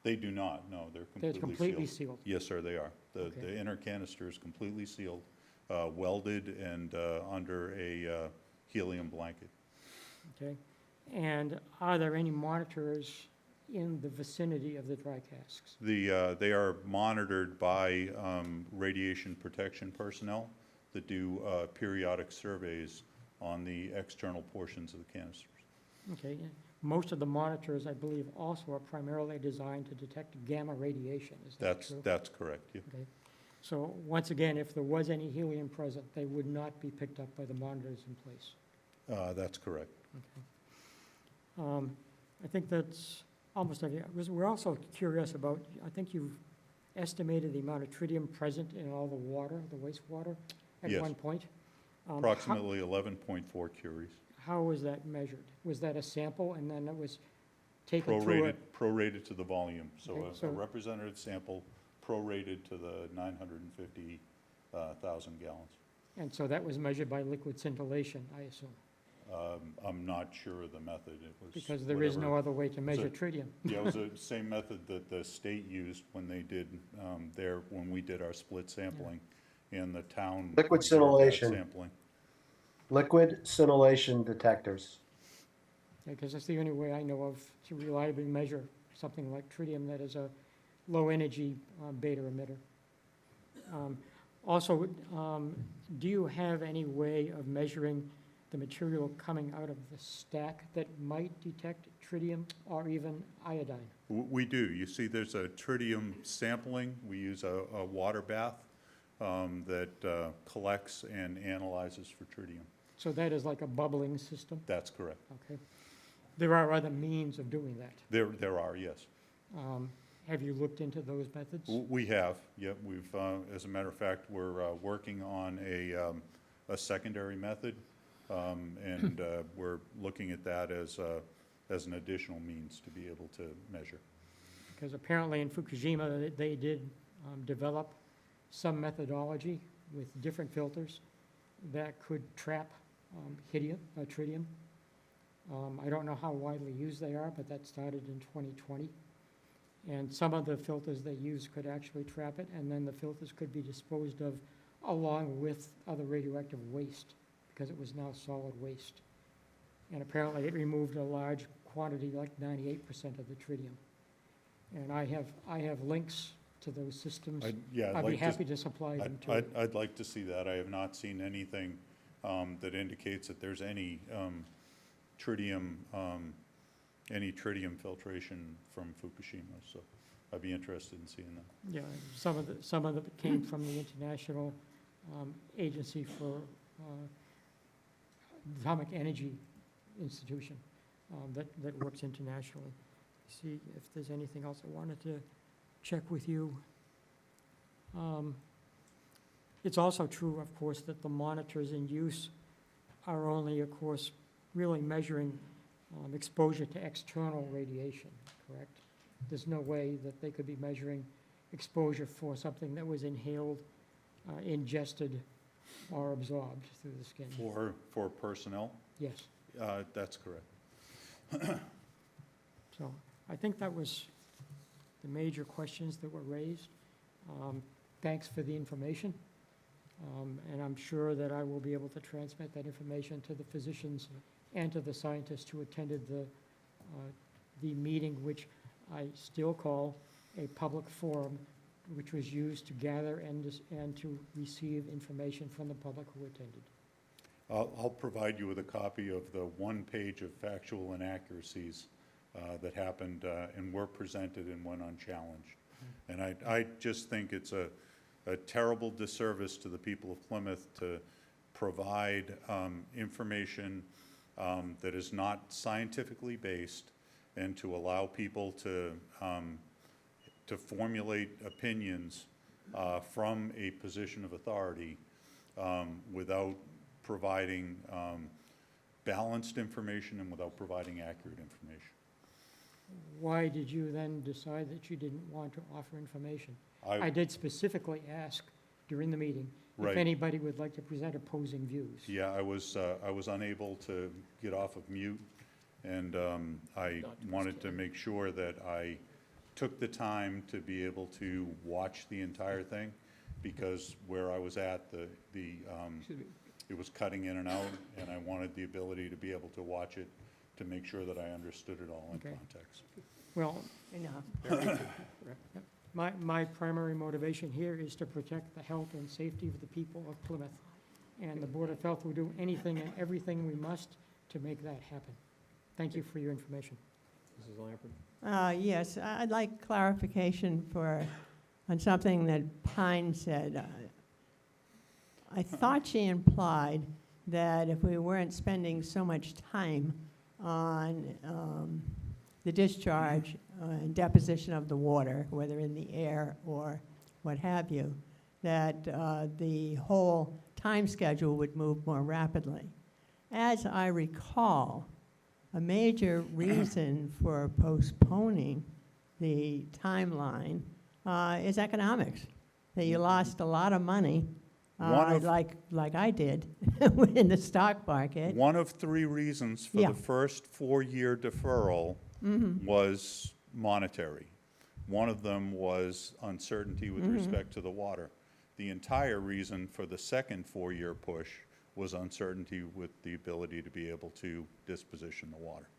They do not, no, they're They're completely sealed. completely sealed? Yes, sir, they are. The Okay. inner canister is completely sealed, welded, and under a helium blanket. Okay, and are there any monitors in the vicinity of the dry casks? They are monitored by radiation protection personnel that do periodic surveys on the external portions of the canisters. Okay, most of the monitors, I believe, also are primarily designed to detect gamma radiation, is that true? That's correct, yeah. Okay, so once again, if there was any helium present, they would not be picked up by the monitors in place. That's correct. I think that's almost everything. We're also curious about, I think you've estimated the amount of tritium present in all the water, the wastewater, at Yes. one point. Approximately 11.4 curies. How was that measured? Was that a sample, and then it was taken through a... Prorated to the volume, so Okay, a so- representative sample prorated to the 950,000 gallons. And so that was measured by liquid scintillation, I assume, I'm not sure of the method. It was because there is no whatever- other way to measure So- tritium. Yeah, it was the same method that the state used when they did when we did our split sampling, and the town. Liquid observed that scintillation. Sampling. Liquid scintillation detectors. Because that's the only way I know of to reliably measure something like tritium that is a low-energy beta emitter. Also, do you have any way of measuring the material coming out of the stack that might detect tritium or even iodine? We do. You see, there's a tritium sampling. We use a water bath that collects and analyzes for tritium. So that is like a bubbling system? That's correct. Okay. There are other means of doing that. There are, yes. Have you looked into those methods? We have, yep. We've, as a matter of fact, we're working on a secondary method, and we're looking at that as an additional means to be able to measure. Because apparently in Fukushima, they did develop some methodology with different filters that could trap tritium. I don't know how widely used they are, but that started in 2020. And some of the filters they used could actually trap it, and then the filters could be disposed of along with other radioactive waste, because it was now solid waste. And apparently it removed a large quantity, like 98% of the tritium. And I have links to those systems. I'd be happy to supply them to you. I'd like to see that. I have not seen anything that indicates that there's any tritium filtration from Fukushima, so I'd be interested in seeing that. Yeah, some of it came from the International Agency for Atomic Energy Institution that works internationally. See if there's anything else I wanted to check with you. It's also true, of course, that the monitors in use are only, of course, really measuring exposure to external radiation, correct? There's no way that they could be measuring exposure for something that was inhaled, ingested, or absorbed through the skin. For personnel? Yes. That's correct. So I think that was the major questions that were raised. Thanks for the information. And I'm sure that I will be able to transmit that information to the physicians and to the scientists who attended the meeting, which I still call a public forum, which was used to gather and to receive information from the public who attended. I'll provide you with a copy of the one page of factual inaccuracies that happened and were presented and went unchallenged. And I just think it's a terrible disservice to the people of Plymouth to provide information that is not scientifically based, and to allow people to formulate opinions from a position of authority without providing balanced information and without providing accurate information. Why did you then decide that you didn't want to offer information? I I, did specifically ask during the meeting if Right. anybody would like to present opposing views. yeah, I was unable to get off of mute, and I wanted to make sure that I took the time to be able to watch the entire thing, because where I was at, it was cutting in and out, and I wanted the ability to be able to watch it to make sure that I understood it all in Okay. context. Well, Enough. my primary motivation here is to protect the health and safety of the people of Plymouth. and the Board of Health will do anything and everything we must to make that happen. Thank you for your information. Mrs. Lamprey? Yes, I'd like clarification on something that Pine said. I thought she implied that if we weren't spending so much time on the discharge and deposition of the water, whether in the air or what have you, that the whole time schedule would move more rapidly. As I recall, a major reason for postponing the timeline is economics, that you lost a lot of money, like I did in the stock market. One of 3 reasons for Yeah. the first 4-year deferral was monetary. One of them was uncertainty with respect to the water. The entire reason for the second 4-year push was uncertainty with the ability to be able to disposition the water.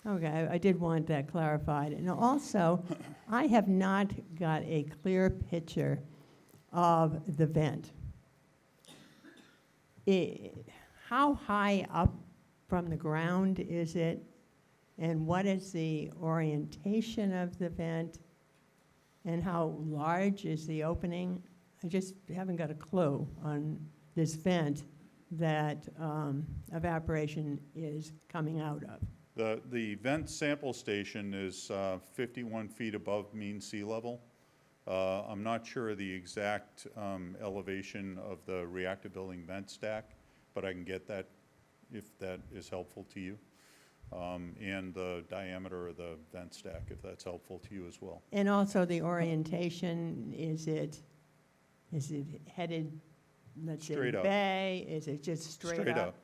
Okay, I did want that clarified. And also, I have not got a clear picture of the vent. How high up from the ground is it? And what is the orientation of the vent? And how large is the opening? I just haven't got a clue on this vent that evaporation is coming out of. The vent sample station is 51 feet above mean sea level. I'm not sure of the exact elevation of the reactor building vent stack, but I can get that if that is helpful to you. And the diameter of the vent stack, if that's helpful to you as well. And also the orientation, is it headed, let's say, Straight up. bay? Is it just straight up? up.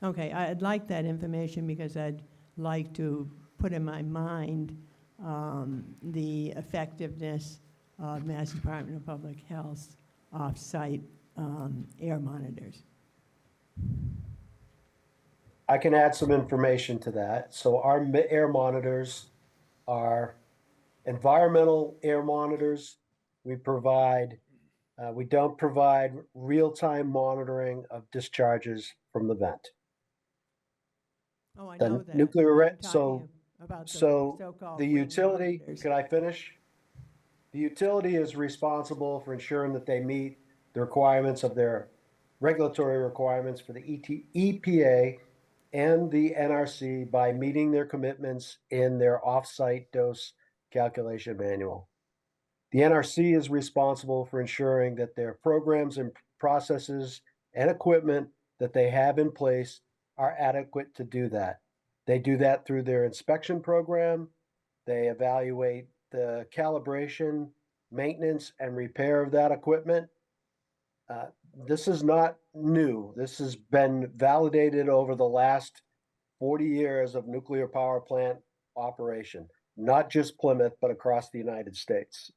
Okay, I'd like that information because I'd like to put in my mind the effectiveness of Mass Department of Public Health's off-site air monitors. I can add some information to that. So our air monitors are environmental air monitors. We don't provide real-time monitoring of discharges from the vent. Oh, I The know that. nuclear I'm talking about the So so-called the wing utility, monitors. can I finish? The utility is responsible for ensuring that they meet the requirements of their regulatory requirements for the EPA and the NRC by meeting their commitments in their off-site dose calculation manual. The NRC is responsible for ensuring that their programs and processes and equipment that they have in place are adequate to do that. They do that through their inspection program. They evaluate the calibration, maintenance, and repair of that equipment. This is not new. This has been validated over the last 40 years of nuclear power plant operation, not just Plymouth, but across the United States.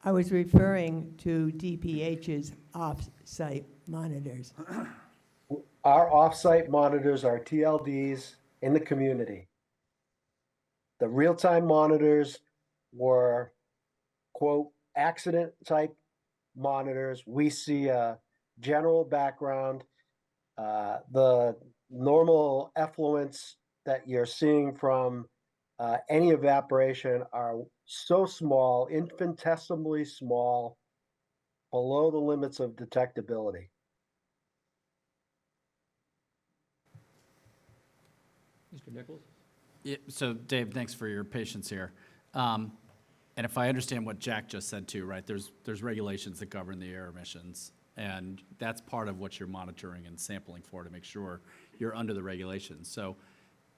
I was referring to DPH's off-site monitors. Our off-site monitors are TLDs in the community. The real-time monitors were, quote, accident-type monitors. We see a general background. The normal effluents that you're seeing from any evaporation are so small, infinitesimally small, below the limits of detectability. Mr. Nichols? Yeah, so Dave, thanks for your patience here. And if I understand what Jack just said too, right, there's regulations that govern the air emissions. And that's part of what you're monitoring and sampling for to make sure you're under the regulations. So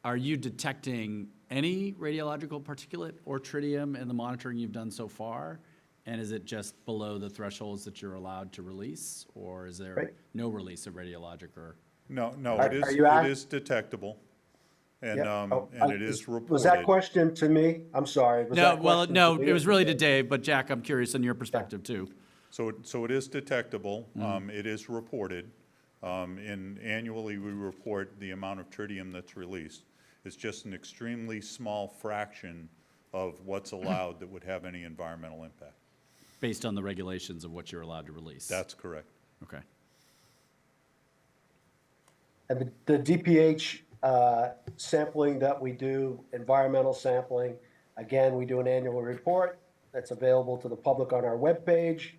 are you detecting any radiological particulate or tritium in the monitoring you've done so far? And is it just below the thresholds that you're allowed to release? Or is there no release of radiologic or? No, Are it you is detectable. And, Yeah. and it is reported. Was that question to me? I'm sorry. Was No, that well, question no, to me it or was to really to Dave? Dave, but Jack, I'm curious in your perspective too. So it is detectable. It is reported. And annually, we report the amount of tritium that's released. It's just an extremely small fraction of what's allowed that would have any environmental impact. based on the regulations of what you're allowed to release. That's correct. Okay. And the DPH sampling that we do, environmental sampling, again, we do an annual report that's available to the public on our webpage.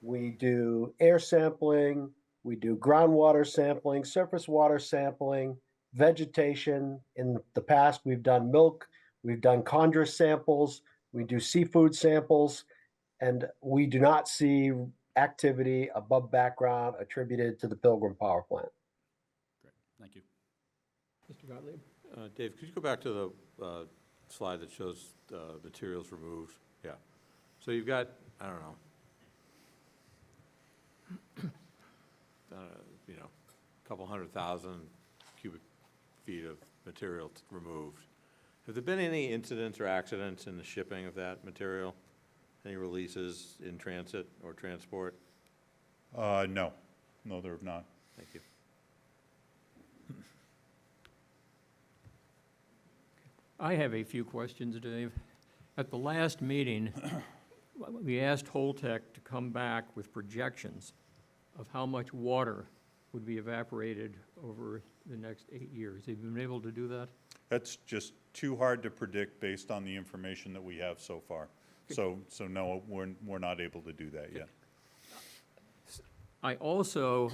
We do air sampling, we do groundwater sampling, surface water sampling, vegetation. In the past, we've done milk, we've done chondrus samples, we do seafood samples, and we do not see activity above background attributed to the Pilgrim Power Plant. Great. Thank you. Mr. Gottlieb? Dave, could you go back to the slide that shows materials removed? Yeah. So you've got, I don't know, a couple 100,000 cubic feet of material removed. Have there been any incidents or accidents in the shipping of that material? Any releases in transit or transport? No. No, there have not. Thank you. I have a few questions, Dave. At the last meeting, we asked Holtec to come back with projections of how much water would be evaporated over the next 8 years. Have you been able to do that? That's just too hard to predict based on the information that we have so far. So no, we're not able to do that yet. I also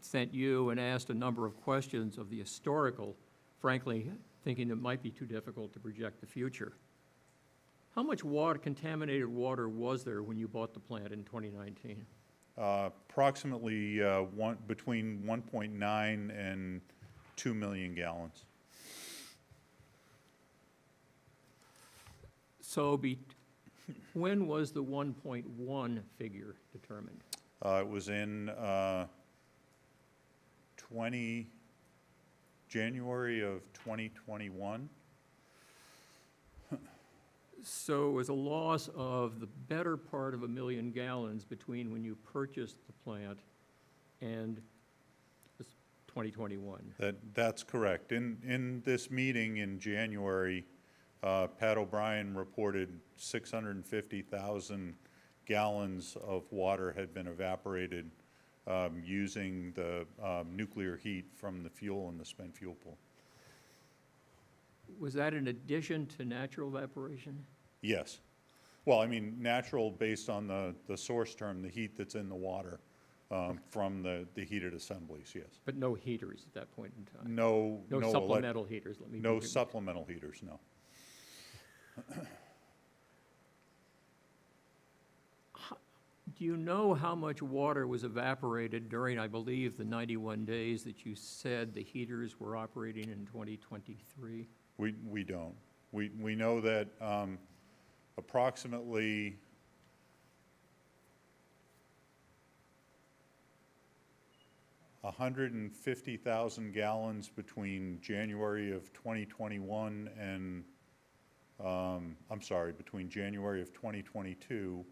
sent you and asked a number of questions of the historical, frankly, thinking it might be too difficult to project the future. How much water, contaminated water, was there when you bought the plant in 2019? Approximately between 1.9 and 2 million gallons. So when was the 1.1 figure determined? It was in January of 2021. So it was a loss of the better part of 1 million gallons between when you purchased the plant and 2021. That's correct. In this meeting in January, Pat O'Brien reported 650,000 gallons of water had been evaporated using the nuclear heat from the fuel in the spent fuel pool. Was that in addition to natural evaporation? Yes. Well, I mean, natural based on the source term, the heat that's in the water from the heated assemblies, yes. But no heaters at that point in time? No supplemental heaters, let me No be- supplemental heaters, no. Do you know how much water was evaporated during, I believe, the 91 days that you said the heaters were operating in 2023? We don't. We know that approximately 150,000 gallons between January of 2021 and, between January of 2022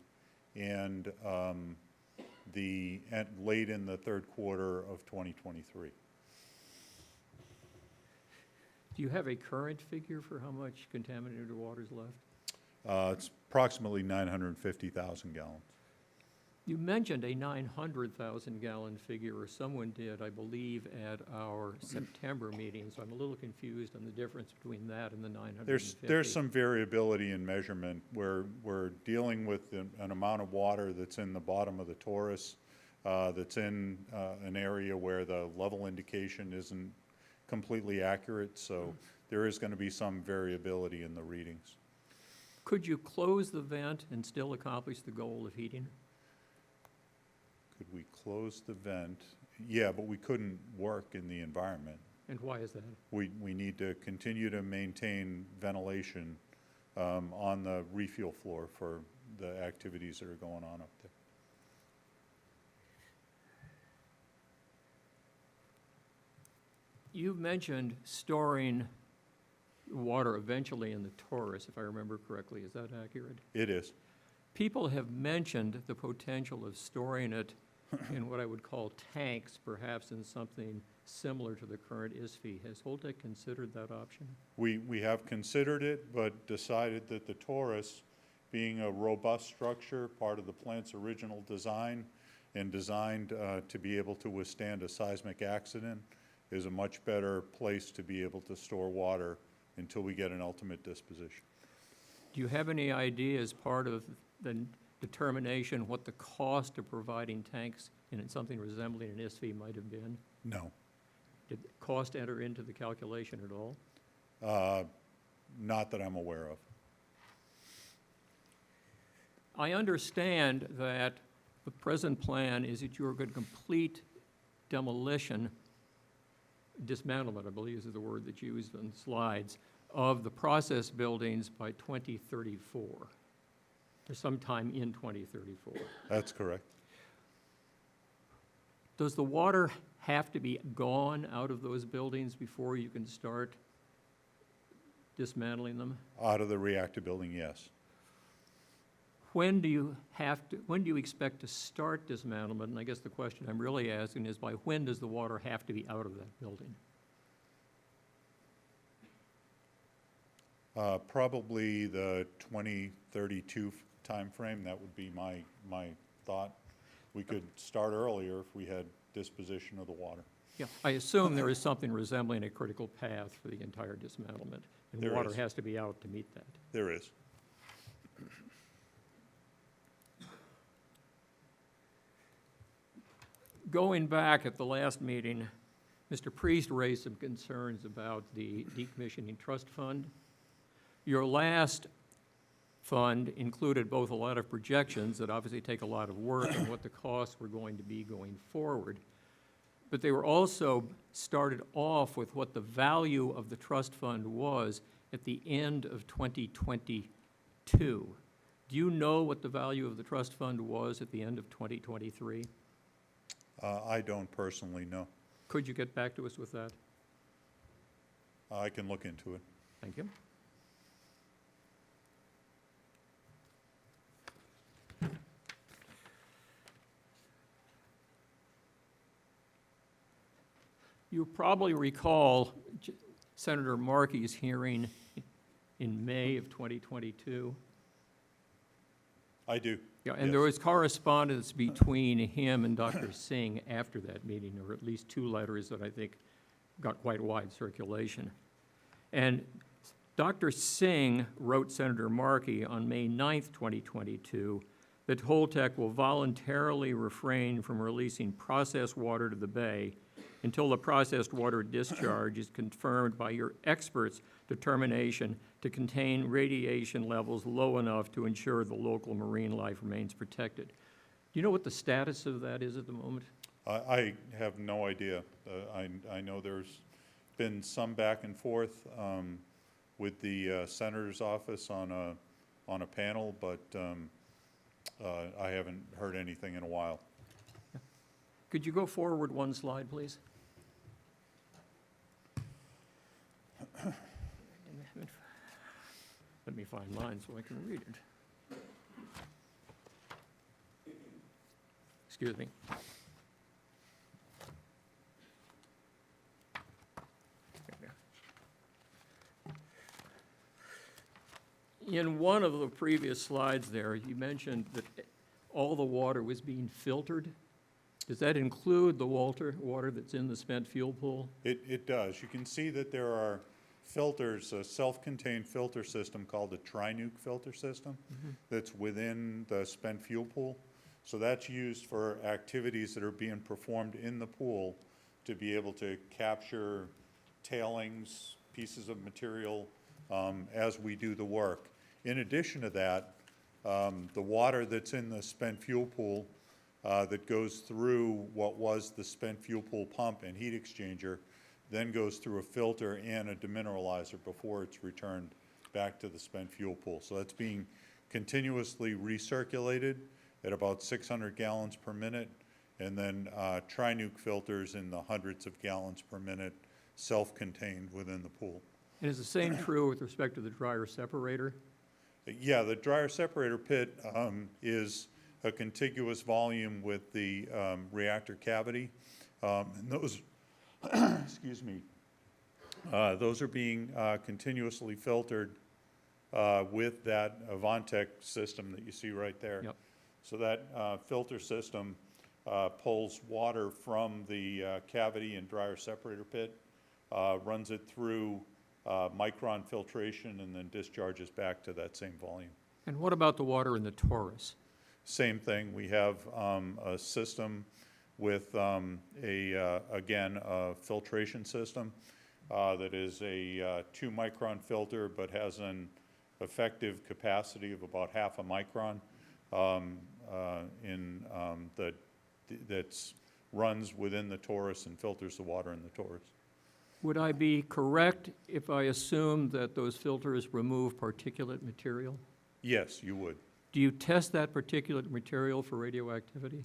and late in the third quarter of 2023. Do you have a current figure for how much contaminated water is left? It's approximately 950,000 gallons. You mentioned a 900,000 gallon figure, or someone did, I believe, at our September meeting, so I'm a little confused on the difference between that and the 950. There's some variability in measurement. We're dealing with an amount of water that's in the bottom of the torus, that's in an area where the level indication isn't completely accurate, so there is going to be some variability in the readings. Could you close the vent and still accomplish the goal of heating? Could we close the vent? Yeah, but we couldn't work in the environment. And why is that? We need to continue to maintain ventilation on the refuel floor for the activities that are going on up there. You mentioned storing water eventually in the torus, if I remember correctly. Is that accurate? It is. People have mentioned the potential of storing it in what I would call tanks, perhaps in something similar to the current ISFI. Has Holtec considered that option? We have considered it, but decided that the torus being a robust structure, part of the plant's original design, and designed to be able to withstand a seismic accident, is a much better place to be able to store water until we get an ultimate disposition. Do you have any idea, as part of the determination, what the cost of providing tanks in something resembling an SV might have been? No. Did cost enter into the calculation at all? Not that I'm aware of. I understand that the present plan is that you're going to complete demolition, dismantlement, I believe is the word that's used in the slides, of the process buildings by 2034, or sometime in 2034. That's correct. Does the water have to be gone out of those buildings before you can start dismantling them? Out of the reactor building, yes. When do you expect to start dismantlement? And I guess the question I'm really asking is, by when does the water have to be out of that building? Probably the 2032 timeframe. That would be my thought. We could start earlier if we had disposition of the water. Yeah, I assume there is something resembling a critical path for the entire dismantlement, and There water is. has to be out to meet that. There is. Going back at the last meeting, Mr. Priest raised some concerns about the decommissioning trust fund. Your last fund included both a lot of projections that obviously take a lot of work and what the costs were going to be going forward. But they were also started off with what the value of the trust fund was at the end of 2022. Do you know what the value of the trust fund was at the end of 2023? I don't personally know. Could you get back to us with that? I can look into it. Thank you. You probably recall Senator Markey's hearing in May of 2022. I do. Yeah, and there was correspondence between him and Dr. Singh after that meeting, or at least two letters that I think got quite wide circulation. And Dr. Singh wrote Senator Markey on May 9th, 2022, that Holtec will voluntarily refrain from releasing processed water to the bay until the processed water discharge is confirmed by your experts' determination to contain radiation levels low enough to ensure the local marine life remains protected. Do you know what the status of that is at the moment? I have no idea. I know there's been some back and forth with the senator's office on a panel, but I haven't heard anything in a while. Could you go forward one slide, please? Let me find mine so I can read it. Excuse me. In one of the previous slides there, you mentioned that all the water was being filtered. Does that include the water that's in the spent fuel pool? It does. You can see that there are filters, a self-contained filter system called a tri-nuke filter system that's within the spent fuel pool. So that's used for activities that are being performed in the pool to be able to capture tailings, pieces of material as we do the work. In addition to that, the water that's in the spent fuel pool that goes through what was the spent fuel pool pump and heat exchanger then goes through a filter and a demineralizer before it's returned back to the spent fuel pool. So that's being continuously recirculated at about 600 gallons per minute, and then tri-nuke filters in the hundreds of gallons per minute, self-contained within the pool. And is the same true with respect to the dryer separator? Yeah, the dryer separator pit is a contiguous volume with the reactor cavity. And those, excuse me, those are being continuously filtered with that Avantec system that you see right there. Yep. So that filter system pulls water from the cavity and dryer separator pit, runs it through micron filtration, and then discharges back to that same volume. And what about the water in the Taurus? Same thing. We have a system with again, a filtration system that is a 2-micron filter, but has an effective capacity of about half a micron that runs within the torus and filters the water in the torus. Would I be correct if I assume that those filters remove particulate material? Yes, you would. Do you test that particulate material for radioactivity?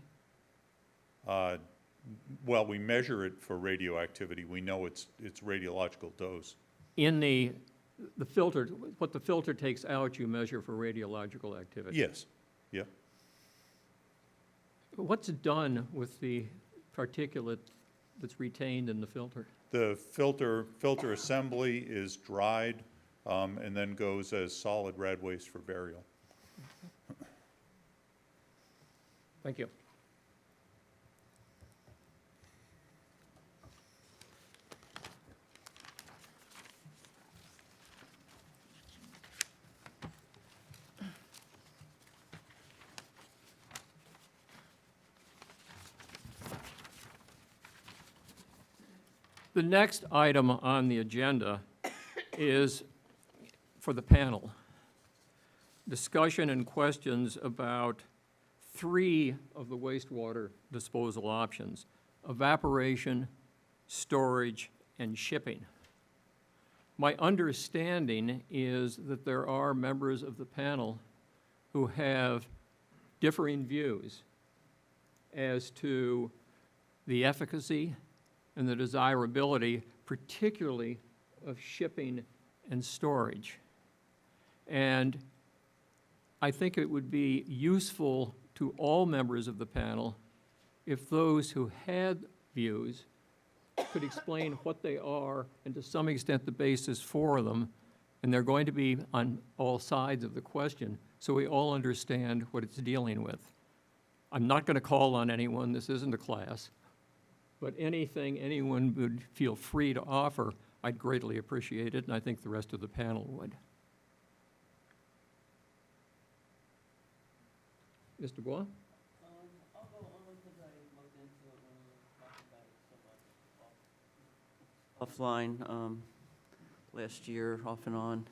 Well, we measure it for radioactivity. We know its radiological dose. In the filter, what the filter takes out, you measure for radiological activity? Yes, yeah. What's done with the particulate that's retained in the filter? The filter assembly is dried and then goes as solid rad waste for burial. Thank you. The next item on the agenda is for the panel. Discussion and questions about 3 of the wastewater disposal options: evaporation, storage, and shipping. My understanding is that there are members of the panel who have differing views as to the efficacy and the desirability, particularly of shipping and storage. And I think it would be useful to all members of the panel if those who had views could explain what they are and to some extent the basis for them. And they're going to be on all sides of the question, so we all understand what it's dealing with. I'm not going to call on anyone, this isn't a class, but anything anyone would feel free to offer, I'd greatly appreciate it, and I think the rest of the panel would. Mr. Bois? I'll go only because I looked into it when we were talking about it so much offline last year, off and on.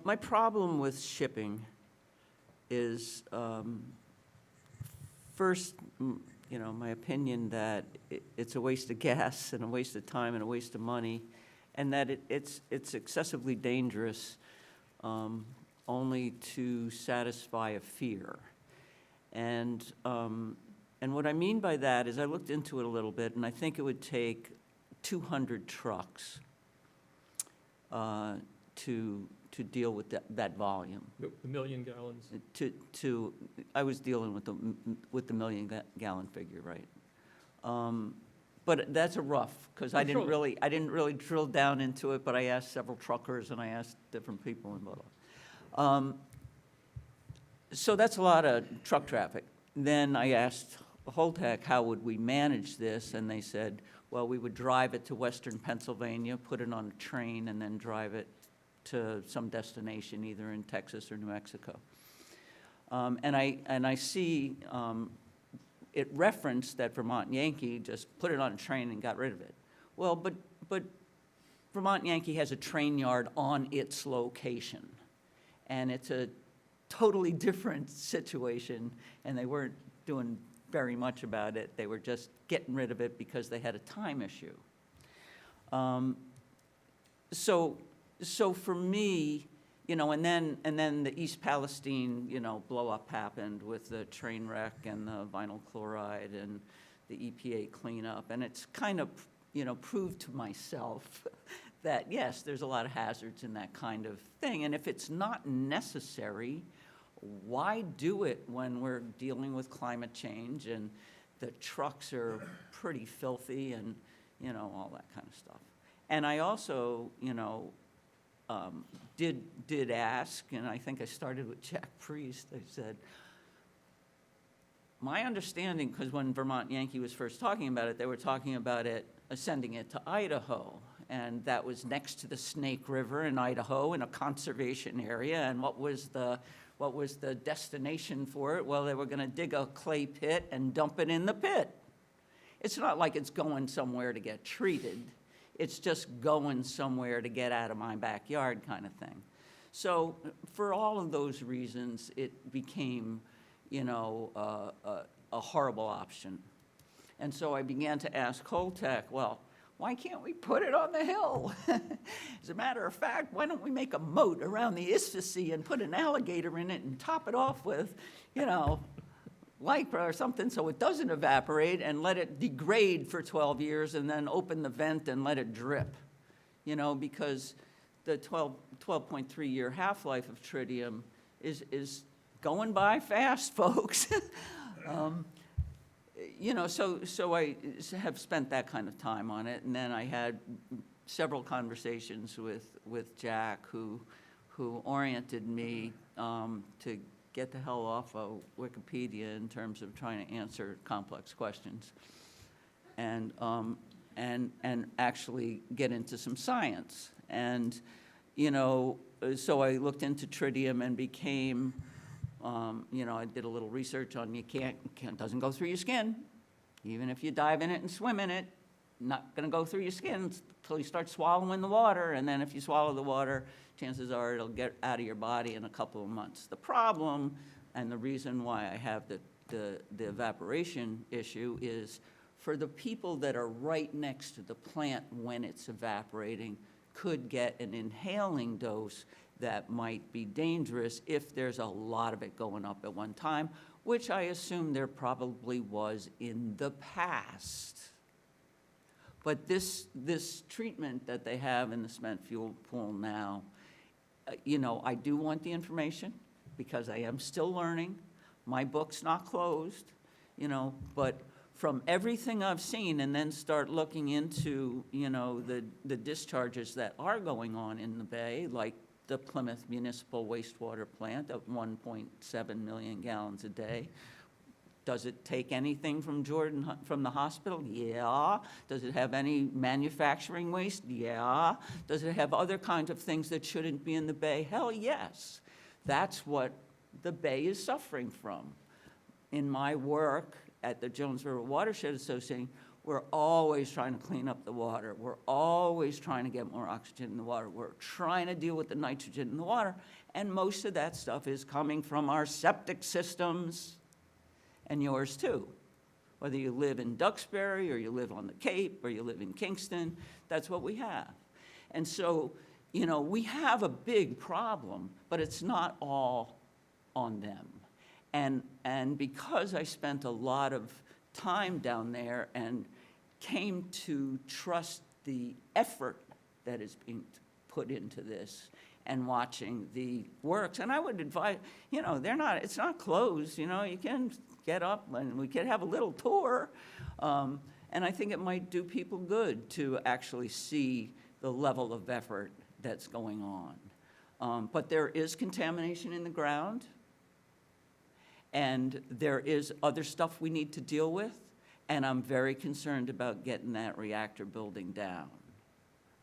My problem with shipping is, first, my opinion that it's a waste of gas and a waste of time and a waste of money, and that it's excessively dangerous only to satisfy a fear. And what I mean by that is I looked into it a little bit, and I think it would take 200 trucks to deal with that volume. The 1 million gallons? I was dealing with the 1 million gallon figure, right? But that's a rough, because I didn't really drill down into it, but I asked several truckers and I asked different people involved. So that's a lot of truck traffic. Then I asked Holtec, how would we manage this? And they said, well, we would drive it to western Pennsylvania, put it on a train, and then drive it to some destination, either in Texas or New Mexico. And I see it referenced that Vermont Yankee just put it on a train and got rid of it. Well, but Vermont Yankee has a train yard on its location, and it's a totally different situation, and they weren't doing very much about it. They were just getting rid of it because they had a time issue. So for me, and then the East Palestine, blow up happened with the train wreck and the vinyl chloride and the EPA cleanup, and it's kind of, proved to myself that yes, there's a lot of hazards in that kind of thing, and if it's not necessary, why do it when we're dealing with climate change and the trucks are pretty filthy and, all that kind of stuff. And I also, did ask, and I think I started with Jack Priest, I said, my understanding, because when Vermont Yankee was first talking about it, they were talking about it, sending it to Idaho. And that was next to the Snake River in Idaho in a conservation area. And what was the destination for it? Well, they were going to dig a clay pit and dump it in the pit. It's not like it's going somewhere to get treated. It's just going somewhere to get out of my backyard kind of thing. So for all of those reasons, it became, a horrible option. And so I began to ask Holtec, well, why can't we put it on the hill? As a matter of fact, why don't we make a moat around the Isthmusy and put an alligator in it and top it off with, lycra or something so it doesn't evaporate, and let it degrade for 12 years and then open the vent and let it drip. Because the 12.3-year half-life of tritium is going by fast, folks. So I have spent that kind of time on it, and then I had several conversations with Jack, who oriented me to get the hell off of Wikipedia in terms of trying to answer complex questions, and actually get into some science. And so I looked into tritium and became. I did a little research on it doesn't go through your skin. Even if you dive in it and swim in it, not going to go through your skin until you start swallowing the water. And then if you swallow the water, chances are it'll get out of your body in a couple of months. The problem, and the reason why I have the evaporation issue, is for the people that are right next to the plant when it's evaporating could get an inhaling dose that might be dangerous if there's a lot of it going up at one time, which I assume there probably was in the past. But this treatment that they have in the spent fuel pool now, I do want the information because I am still learning. My book's not closed, but from everything I've seen, and then start looking into, the discharges that are going on in the bay, like the Plymouth Municipal Wastewater Plant of 1.7 million gallons a day. Does it take anything from the hospital? Yeah. Does it have any manufacturing waste? Yeah. Does it have other kinds of things that shouldn't be in the bay? Hell yes. That's what the bay is suffering from. In my work at the Jones River Watershed Association, we're always trying to clean up the water. We're always trying to get more oxygen in the water. We're trying to deal with the nitrogen in the water. And most of that stuff is coming from our septic systems, and yours too. Whether you live in Duxbury, or you live on the Cape, or you live in Kingston, that's what we have. And so, we have a big problem, but it's not all on them. And because I spent a lot of time down there and came to trust the effort that is being put into this, and watching the works. And I would advise, it's not closed, you can get up and we could have a little tour. And I think it might do people good to actually see the level of effort that's going on. But there is contamination in the ground, and there is other stuff we need to deal with, and I'm very concerned about getting that reactor building down.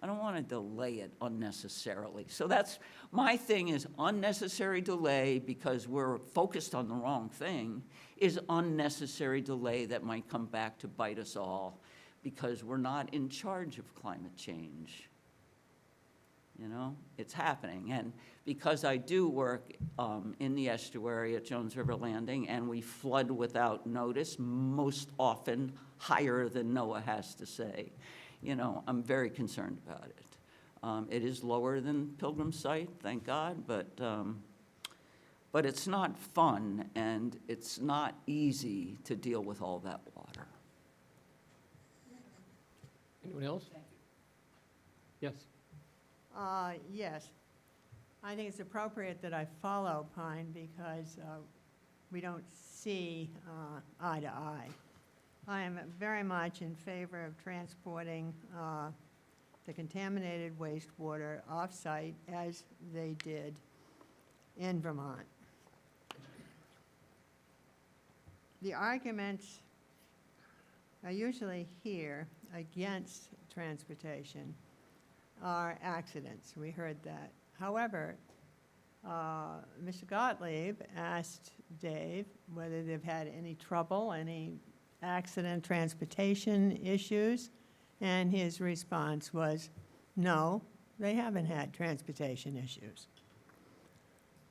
I don't want to delay it unnecessarily. So that's my thing, is unnecessary delay because we're focused on the wrong thing is unnecessary delay that might come back to bite us all because we're not in charge of climate change. It's happening. And because I do work in the estuary at Jones River Landing, and we flood without notice, most often higher than NOAA has to say, I'm very concerned about it. It is lower than Pilgrim's Site, thank God, but it's not fun, and it's not easy to deal with all that water. Anyone else? Yes. Yes. I think it's appropriate that I follow Pine because we don't see eye to eye. I am very much in favor of transporting the contaminated wastewater off-site as they did in Vermont. The arguments I usually hear against transportation are accidents. We heard that. However, Mr. Gottlieb asked Dave whether they've had any trouble, any accident transportation issues, and his response was, no, they haven't had transportation issues.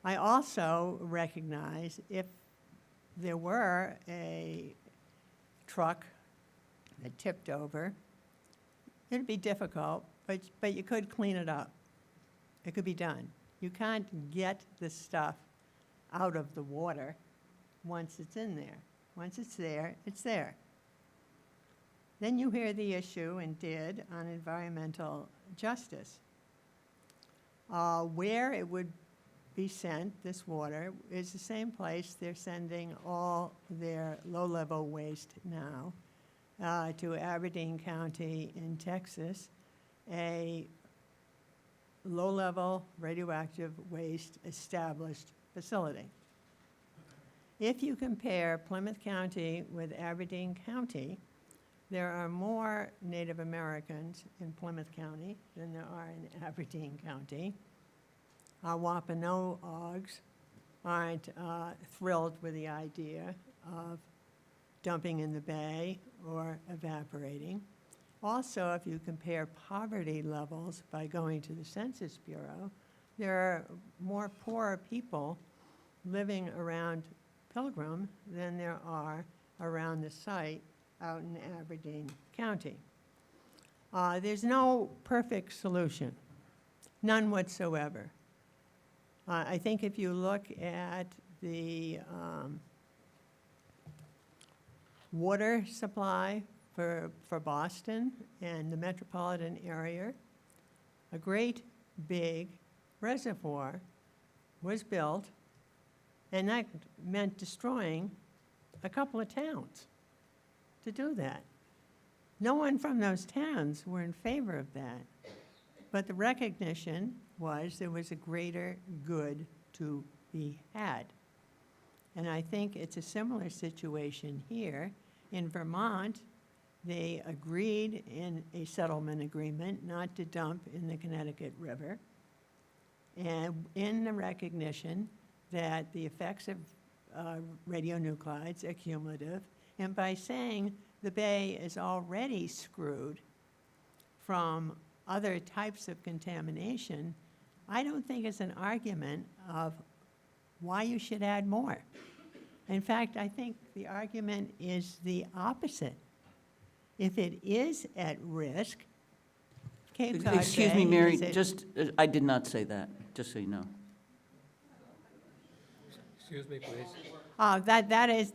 I also recognize if there were a truck that tipped over, it'd be difficult, but you could clean it up. It could be done. You can't get the stuff out of the water once it's in there. Once it's there, it's there. Then you hear the issue, and did, on environmental justice. Where it would be sent, this water, is the same place they're sending all their low-level waste now, to Aberdeen County in Texas, a low-level radioactive waste established facility. If you compare Plymouth County with Aberdeen County, there are more Native Americans in Plymouth County than there are in Aberdeen County. Our Wampanoags aren't thrilled with the idea of dumping in the bay or evaporating. Also, if you compare poverty levels by going to the Census Bureau, there are more poor people living around Pilgrim than there are around the site out in Aberdeen County. There's no perfect solution, none whatsoever. I think if you look at the water supply for Boston and the metropolitan area, a great big reservoir was built, and that meant destroying a couple of towns to do that. No one from those towns were in favor of that, but the recognition was there was a greater good to be had. And I think it's a similar situation here. In Vermont, they agreed in a settlement agreement not to dump in the Connecticut River, and in the recognition that the effects of radionuclides are cumulative, and by saying the bay is already screwed from other types of contamination, I don't think it's an argument of why you should add more. In fact, I think the argument is the opposite. If it is at risk, Cape Cod Excuse me, Bay Mary, is at- just, I did not say that, just so you know. Excuse me, please.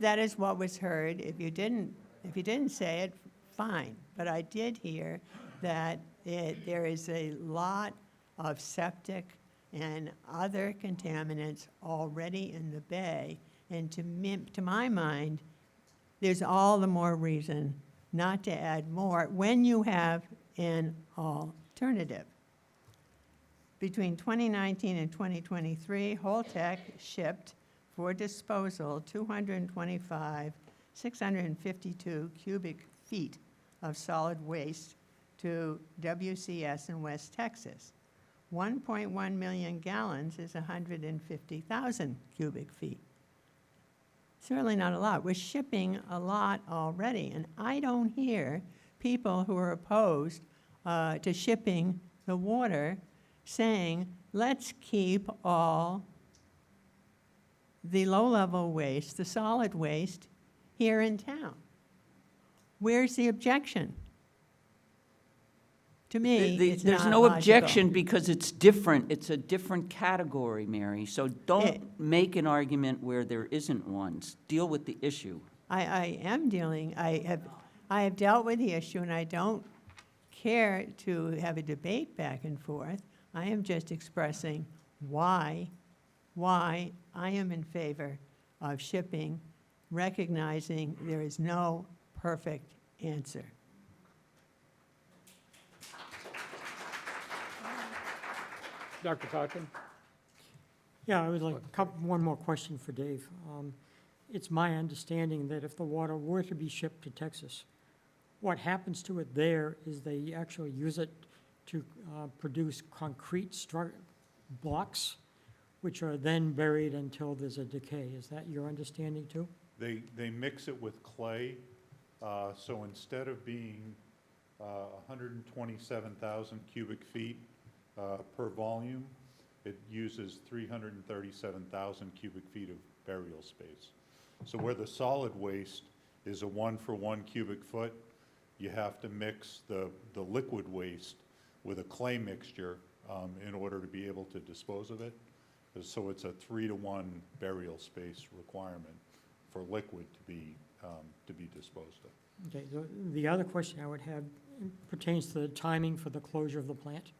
That is what was heard. If you didn't say it, fine. But I did hear that there is a lot of septic and other contaminants already in the bay. And to my mind, there's all the more reason not to add more when you have an alternative. Between 2019 and 2023, Holtec shipped for disposal 652 cubic feet of solid waste to WCS in West Texas. 1.1 million gallons is 150,000 cubic feet. Certainly not a lot. We're shipping a lot already, and I don't hear people who are opposed to shipping the water saying, let's keep all the low-level waste, the solid waste, here in town. Where's the objection? To me, it's There's not no logical. objection because it's different. It's a different category, Mary. So don't make an argument where there isn't one. Deal with the issue. I am dealing, I have dealt with the issue, and I don't care to have a debate back and forth. I am just expressing why I am in favor of shipping, recognizing there is no perfect answer. Dr. Totkin? Yeah, I would like one more question for Dave. It's my understanding that if the water were to be shipped to Texas, what happens to it there is they actually use it to produce concrete blocks, which are then buried until there's a decay. Is that your understanding too? They mix it with clay, so instead of being 127,000 cubic feet per volume, it uses 337,000 cubic feet of burial space. So where the solid waste is a 1-for-1 cubic foot, you have to mix the liquid waste with a clay mixture in order to be able to dispose of it. So it's a 3-to-1 burial space requirement for liquid to be disposed of. Okay, the other question I would have pertains to the timing for the closure of the plant.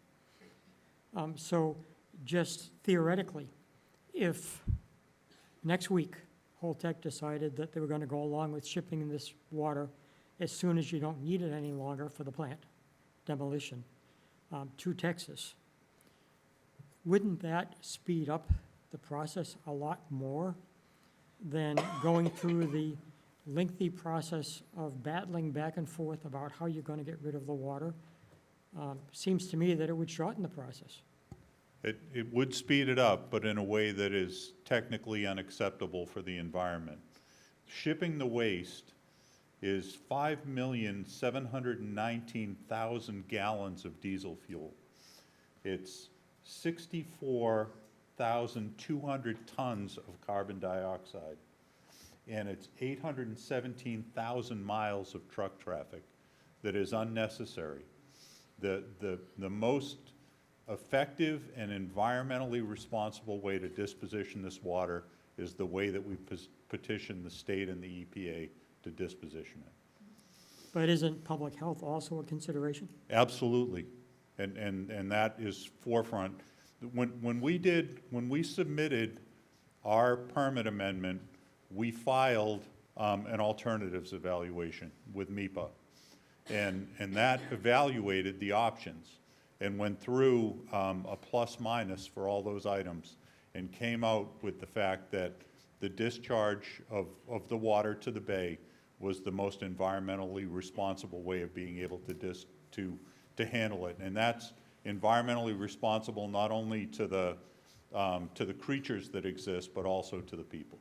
So just theoretically, if next week Holtec decided that they were going to go along with shipping this water as soon as you don't need it any longer for the plant demolition to Texas, wouldn't that speed up the process a lot more than going through the lengthy process of battling back and forth about how you're going to get rid of the water? Seems to me that it would shorten the process. It would speed it up, but in a way that is technically unacceptable for the environment. Shipping the waste is 5,719,000 gallons of diesel fuel. It's 64,200 tons of carbon dioxide, and it's 817,000 miles of truck traffic that is unnecessary. The most effective and environmentally responsible way to disposition this water is the way that we petition the state and the EPA to disposition it. But isn't public health also a consideration? Absolutely, and that is forefront. When we submitted our permit amendment, we filed an alternatives evaluation with MEPA, and that evaluated the options and went through a plus minus for all those items and came out with the fact that the discharge of the water to the bay was the most environmentally responsible way of being able to handle it. And that's environmentally responsible not only to the creatures that exist, but also to the people.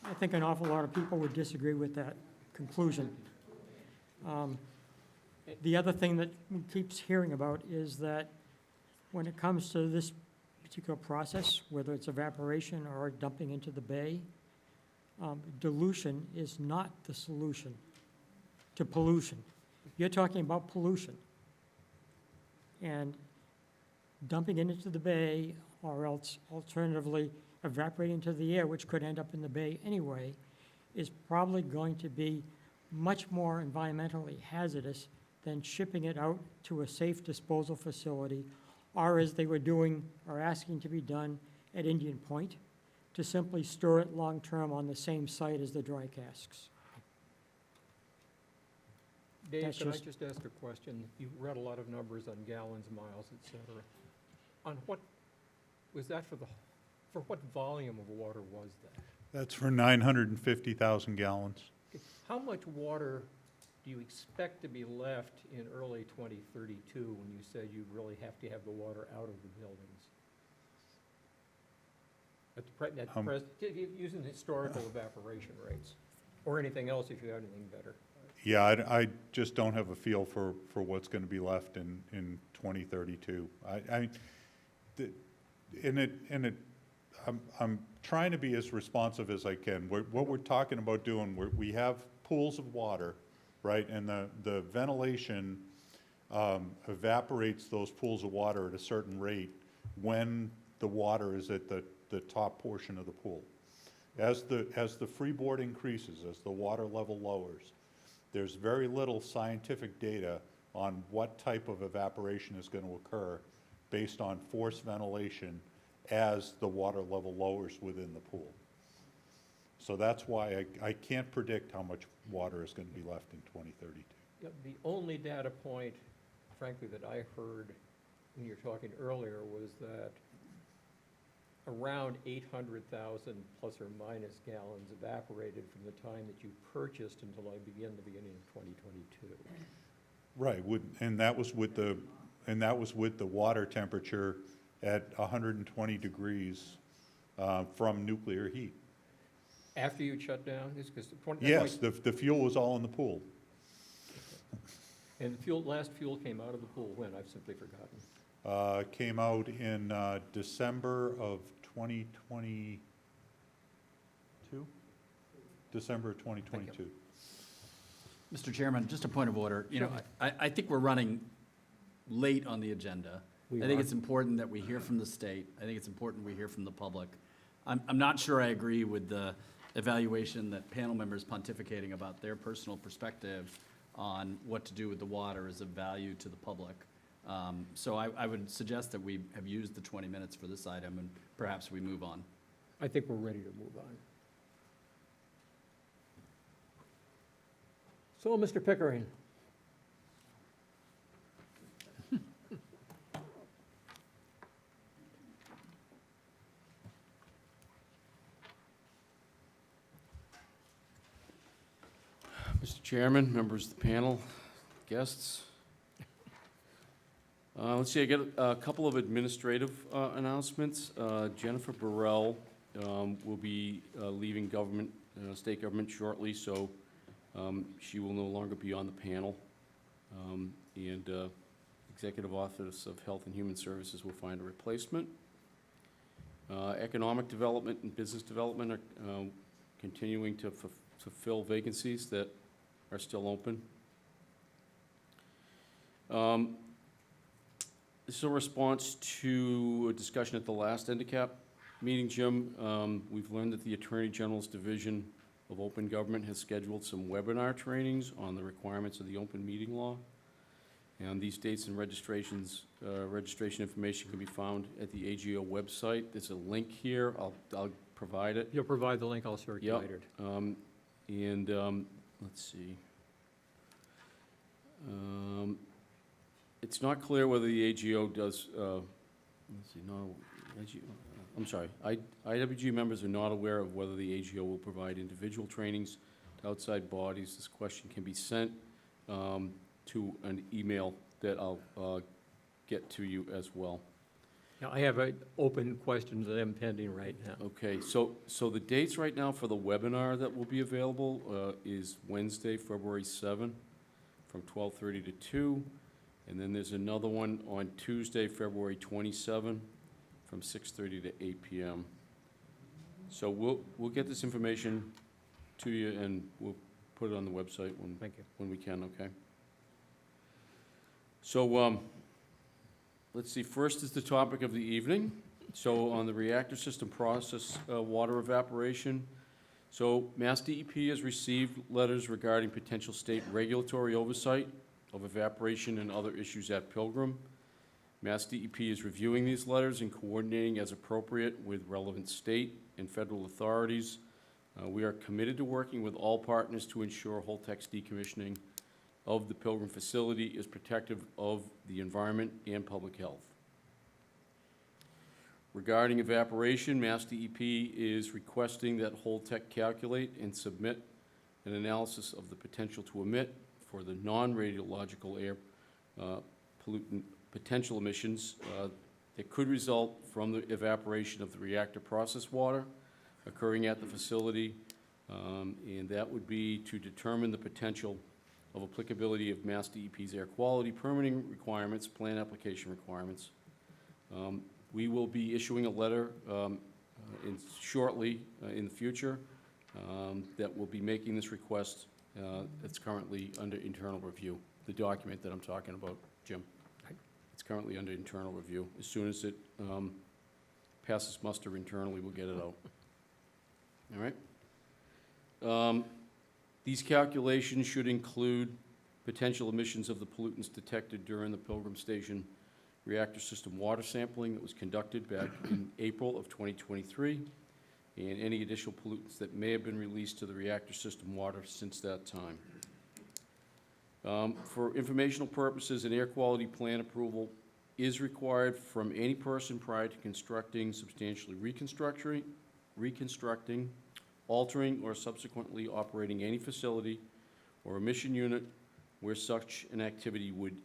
I think an awful lot of people would disagree with that conclusion. The other thing that we keep hearing about is that when it comes to this particular process, whether it's evaporation or dumping into the bay, dilution is not the solution to pollution. You're talking about pollution. And dumping it into the bay, or else alternatively evaporating into the air, which could end up in the bay anyway, is probably going to be much more environmentally hazardous than shipping it out to a safe disposal facility, or as they were doing or asking to be done at Indian Point, to simply store it long-term on the same site as the dry casks. Dave, That's can I just- just ask a question? You read a lot of numbers on gallons, miles, et cetera. On what, was that for what volume of water was that? That's for 950,000 gallons. Okay, how much water do you expect to be left in early 2032 when you said you really have to have the water out of the buildings? Using historical evaporation rates, or anything else if you have anything better. Yeah, I just don't have a feel for what's going to be left in 2032. I'm trying to be as responsive as I can. What we're talking about doing, we have pools of water, right? And the ventilation evaporates those pools of water at a certain rate when the water is at the top portion of the pool. As the freeboard increases, as the water level lowers, there's very little scientific data on what type of evaporation is going to occur based on forced ventilation as the water level lowers within the pool. So that's why I can't predict how much water is going to be left in 2032. The only data point frankly, that I heard when you were talking earlier was that around 800,000 plus or minus gallons evaporated from the time that you purchased until the beginning of 2022. Right, and that was with the water temperature at 120 degrees from nuclear heat. After you shut down, is because Yes, the fuel was all in the pool. And the last fuel came out of the pool when? I've simply forgotten. Came out in December of 2022? December of 2022. Mr. Chairman, just a point of order. You know, I think we're running late on the agenda. We I think are. it's important that we hear from the state. I think it's important we hear from the public. I'm not sure I agree with the evaluation that panel members pontificating about their personal perspective on what to do with the water is of value to the public. So I would suggest that we have used the 20 minutes for this item and perhaps we move on. I think we're ready to move on. So, Mr. Pickering. Mr. Chairman, members of the panel, guests. Let's see, I get a couple of administrative announcements. Jennifer Burrell will be leaving government, state government shortly, so she will no longer be on the panel. And Executive Office of Health and Human Services will find a replacement. Economic development and business development are continuing to fill vacancies that are still open. This is a response to a discussion at the last Endicap meeting, Jim. We've learned that the Attorney General's Division of Open Government has scheduled some webinar trainings on the requirements of the open meeting law. And these dates and registration information can be found at the AGO website. There's a link here. I'll provide it. You'll provide the link, I'll circulate it. Let's see. It's not clear whether the AGO does, let's see, no, I'm sorry. IWG members are not aware of whether the AGO will provide individual trainings to outside bodies. This question can be sent to an email that I'll get to you as well. Now, I have open questions that I'm pending right now. Okay, so the dates right now for the webinar that will be available is Wednesday, February 7, from 12:30 to 2. And then there's another one on Tuesday, February 27, from 6:30 to 8 p.m. So we'll get this information to you and we'll put it on the website when we can, okay? So let's see, first is the topic of the evening. So on the reactor system process water evaporation. So Mass DEP has received letters regarding potential state regulatory oversight of evaporation and other issues at Pilgrim. Mass DEP is reviewing these letters and coordinating as appropriate with relevant state and federal authorities. We are committed to working with all partners to ensure Holtec's decommissioning of the Pilgrim facility is protective of the environment and public health. Regarding evaporation, Mass DEP is requesting that Holtec calculate and submit an analysis of the potential to emit for the non-radiological air pollutant potential emissions that could result from the evaporation of the reactor process water occurring at the facility, and that would be to determine the potential of applicability of Mass DEP's air quality permitting requirements, plan application requirements. We will be issuing a letter shortly in the future that will be making this request. It's currently under internal review, the document that I'm talking about, Jim. It's currently under internal review. As soon as it passes muster internally, we'll get it out. All right? These calculations should include potential emissions of the pollutants detected during the Pilgrim Station reactor system water sampling that was conducted back in April of 2023, and any additional pollutants that may have been released to the reactor system water since that time. For informational purposes, an air quality plan approval is required from any person prior to constructing, substantially reconstructing, altering, or subsequently operating any facility or emission unit where such an activity would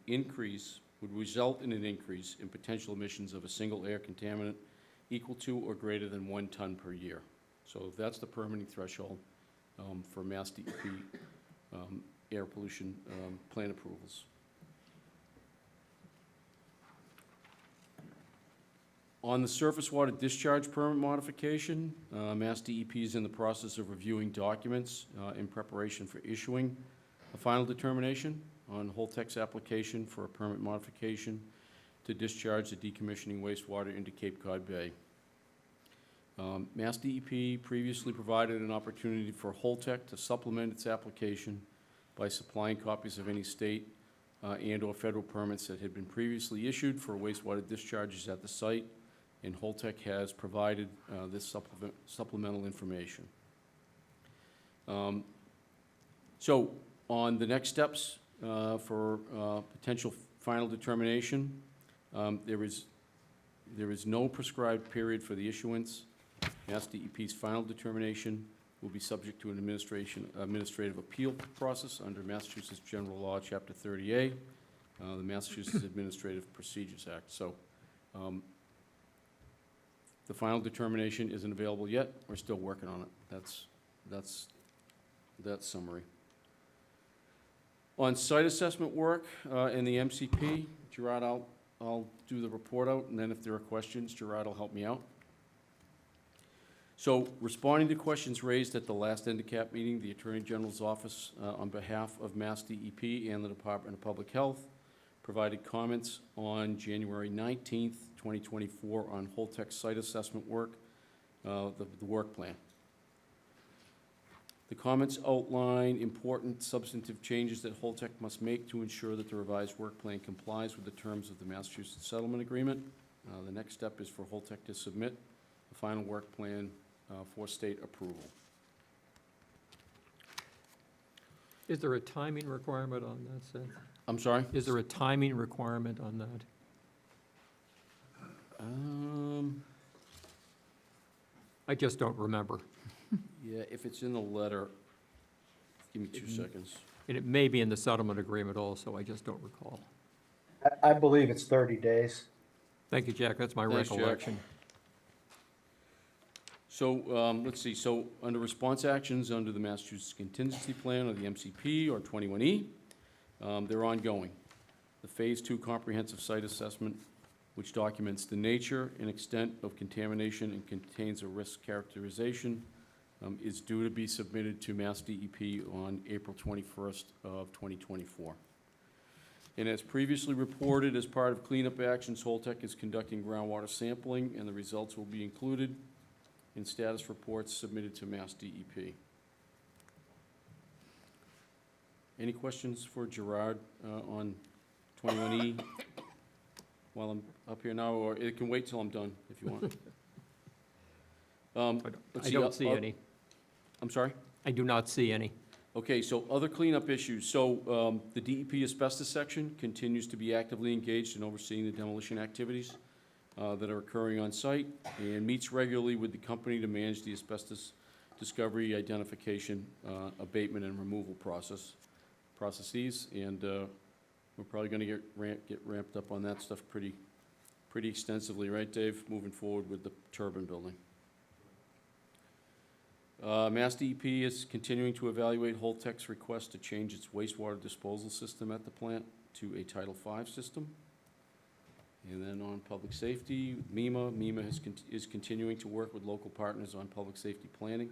result in an increase in potential emissions of a single air contaminant equal to or greater than 1 ton per year. So that's the permitting threshold for Mass DEP air pollution plan approvals. On the surface water discharge permit modification, Mass DEP is in the process of reviewing documents in preparation for issuing a final determination on Holtec's application for a permit modification to discharge the decommissioning wastewater into Cape Cod Bay. Mass DEP previously provided an opportunity for Holtec to supplement its application by supplying copies of any state and/or federal permits that had been previously issued for wastewater discharges at the site, and Holtec has provided this supplemental information. So on the next steps for potential final determination, there is no prescribed period for the issuance. Mass DEP's final determination will be subject to an administrative appeal process under Massachusetts General Law, Chapter 30A, the Massachusetts Administrative Procedures Act. So the final determination isn't available yet. We're still working on it. That's that summary. On site assessment work in the MCP, Gerard, I'll do the report out, and then if there are questions, Gerard will help me out. So, responding to questions raised at the last NDCAP meeting, the Attorney General's Office, on behalf of Mass DEP and the Department of Public Health, provided comments on January 19th, 2024 on Holtec site assessment work, the work plan. The comments outline important substantive changes that Holtec must make to ensure that the revised work plan complies with the terms of the Massachusetts Settlement Agreement. The next step is for Holtec to submit the final work plan for state approval. Is there a timing requirement on that, Seth? I'm sorry? Is there a timing requirement on that? I just don't remember. Yeah, if it's in the letter, give me 2 seconds. And it may be in the settlement agreement also, I just don't recall. I believe it's 30 days. Thank you, Jack, that's my Thanks, Jack. recollection. So, let's see, so under response actions under the Massachusetts Contingency Plan or the MCP or 21E, they're ongoing. The Phase 2 Comprehensive Site Assessment, which documents the nature and extent of contamination and contains a risk characterization, is due to be submitted to Mass DEP on April 21st of 2024. And as previously reported, as part of cleanup actions, Holtec is conducting groundwater sampling, and the results will be included in status reports submitted to Mass DEP. Any questions for Gerard on 21E while I'm up here now, or it can wait till I'm done if you want. Let's I see, don't see any. I'm sorry? I do not see any. Okay, so other cleanup issues. So the DEP asbestos section continues to be actively engaged in overseeing the demolition activities that are occurring on site and meets regularly with the company to manage the asbestos discovery, identification, abatement, and removal processes. And we're probably going to get ramped up on that stuff pretty extensively, right, Dave, moving forward with the turbine building. Mass DEP is continuing to evaluate Holtec's request to change its wastewater disposal system at the plant to a Title V system. And then on public safety, MEMA is continuing to work with local partners on public safety planning.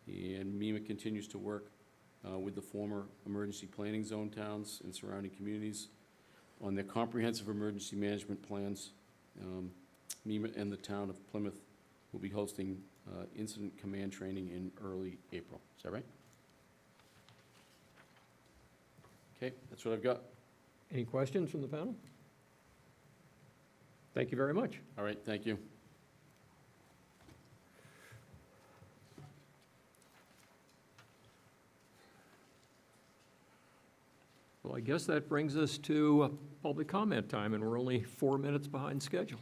And MEMA continues to work with the former emergency planning zone towns and surrounding communities on their comprehensive emergency management plans. MEMA and the town of Plymouth will be hosting incident command training in early April. Is that right? Okay, that's what I've got. Any questions from the panel? Thank you very much. All right, thank you. Well, I guess that brings us to public comment time, and we're only 4 minutes behind schedule.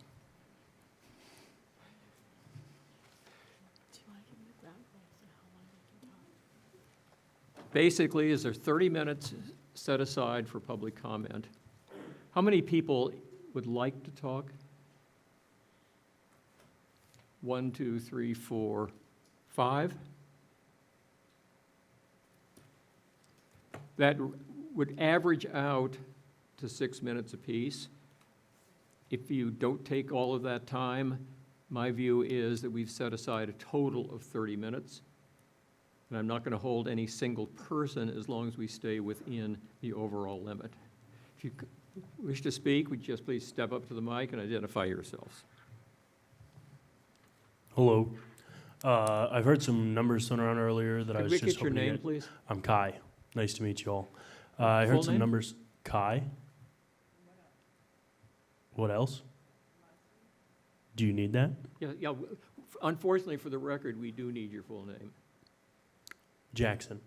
Basically, is there 30 minutes set aside for public comment? How many people would like to talk? 1, 2, 3, 4, 5? That would average out to 6 minutes apiece. If you don't take all of that time, my view is that we've set aside a total of 30 minutes. And I'm not going to hold any single person as long as we stay within the overall limit. If you wish to speak, would you just please step up to the mic and identify yourselves? Hello. I've heard some numbers thrown around earlier that I Could was we just get your hoping to name, get. please? I'm Kai. Nice to meet you all. I Full heard some name? numbers. Kai. What else? Do you need that? Yeah. Unfortunately, for the record, we do need your full name. Jackson.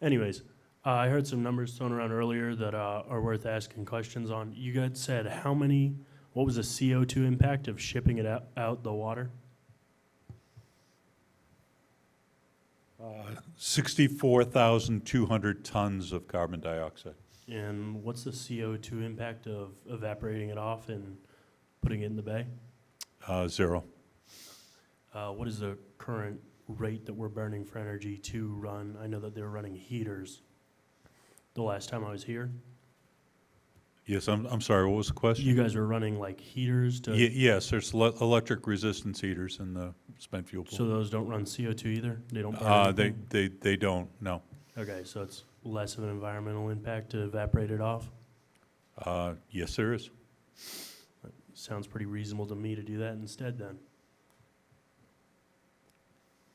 Anyways, I heard some numbers thrown around earlier that are worth asking questions on. You guys said what was the CO2 impact of shipping it out the water? 64,200 tons of carbon dioxide. And what's the CO2 impact of evaporating it off and putting it in the bay? 0. What is the current rate that we're burning for energy to run? I know that they were running heaters the last time I was here. Yes, I'm sorry, what was the question? You guys were running like heaters to, Yes, there's electric resistance heaters in the spent fuel pool. so those don't run CO2 either? They don't burn anything? They don't, no. Okay, so it's less of an environmental impact to evaporate it off? Yes, there is. Sounds pretty reasonable to me to do that instead then.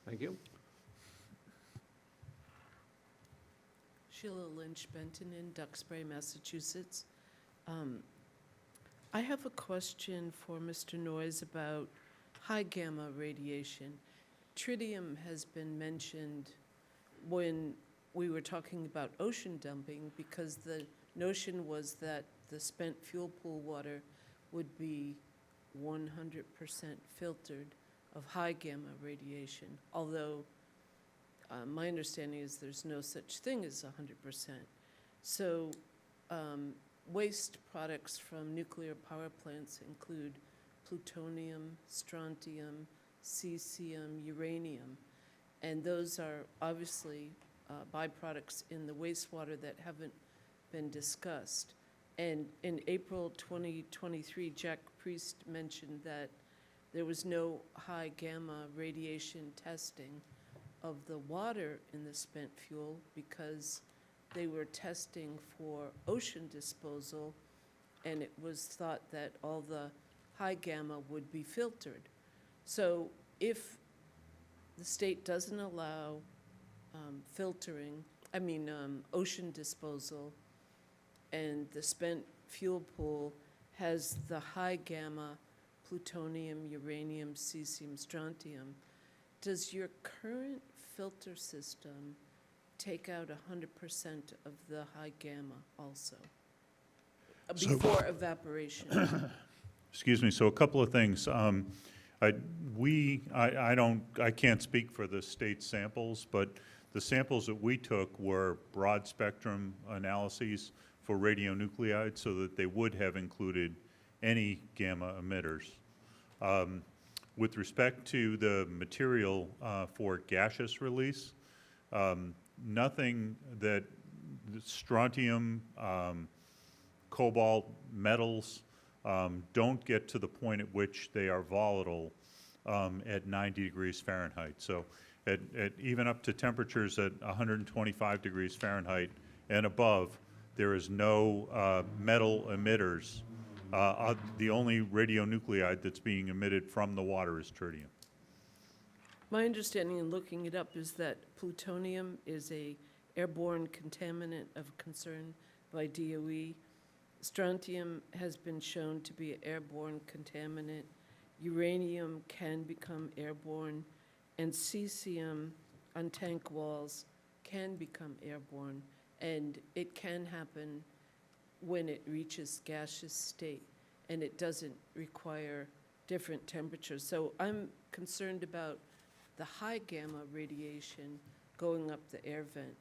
Thank you. Sheila Lynch Benton in Duxbury, Massachusetts. I have a question for Mr. Noyes about high gamma radiation. Tritium has been mentioned when we were talking about ocean dumping because the notion was that the spent fuel pool water would be 100% filtered of high gamma radiation, although my understanding is there's no such thing as 100%. So waste products from nuclear power plants include plutonium, strontium, cesium, uranium, and those are obviously byproducts in the wastewater that haven't been discussed. And in April 2023, Jack Priest mentioned that there was no high gamma radiation testing of the water in the spent fuel because they were testing for ocean disposal, and it was thought that all the high gamma would be filtered. So if the state doesn't allow ocean disposal, and the spent fuel pool has the high gamma plutonium, uranium, cesium, strontium, does your current filter system take out 100% of the high gamma also before evaporation? Excuse me, so a couple of things. I can't speak for the state samples, but the samples that we took were broad spectrum analyses for radionuclides so that they would have included any gamma emitters. With respect to the material for gaseous release, nothing that strontium, cobalt, metals don't get to the point at which they are volatile at 90 degrees Fahrenheit. So at even up to temperatures at 125 degrees Fahrenheit and above, there is no metal emitters. The only radionuclide that's being emitted from the water is tritium. My understanding in looking it up is that plutonium is a airborne contaminant of concern by DOE. Strontium has been shown to be an airborne contaminant. Uranium can become airborne, and cesium on tank walls can become airborne. and it can happen when it reaches gaseous state, and it doesn't require different temperatures. So I'm concerned about the high gamma radiation going up the air vent.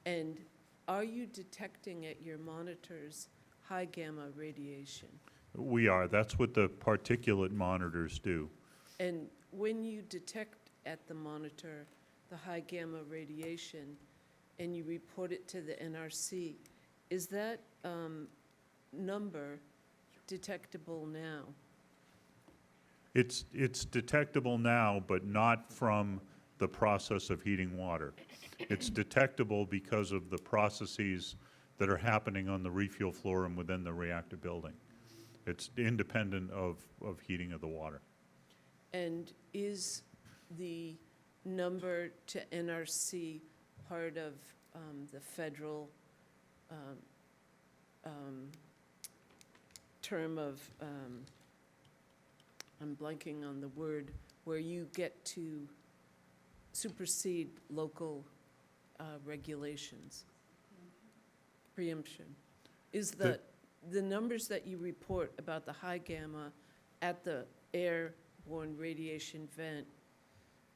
And are you detecting at your monitors high gamma radiation? We are. That's what the particulate monitors do. And when you detect at the monitor the high gamma radiation and you report it to the NRC, is that number detectable now? It's detectable now, but not from the process of heating water. It's detectable because of the processes that are happening on the refuel floor and within the reactor building. It's independent of heating of the water. And is the number to NRC part of the federal term of, I'm blanking on the word, where you get to supersede local regulations? Preemption. Is the numbers that you report about the high gamma at the airborne radiation vent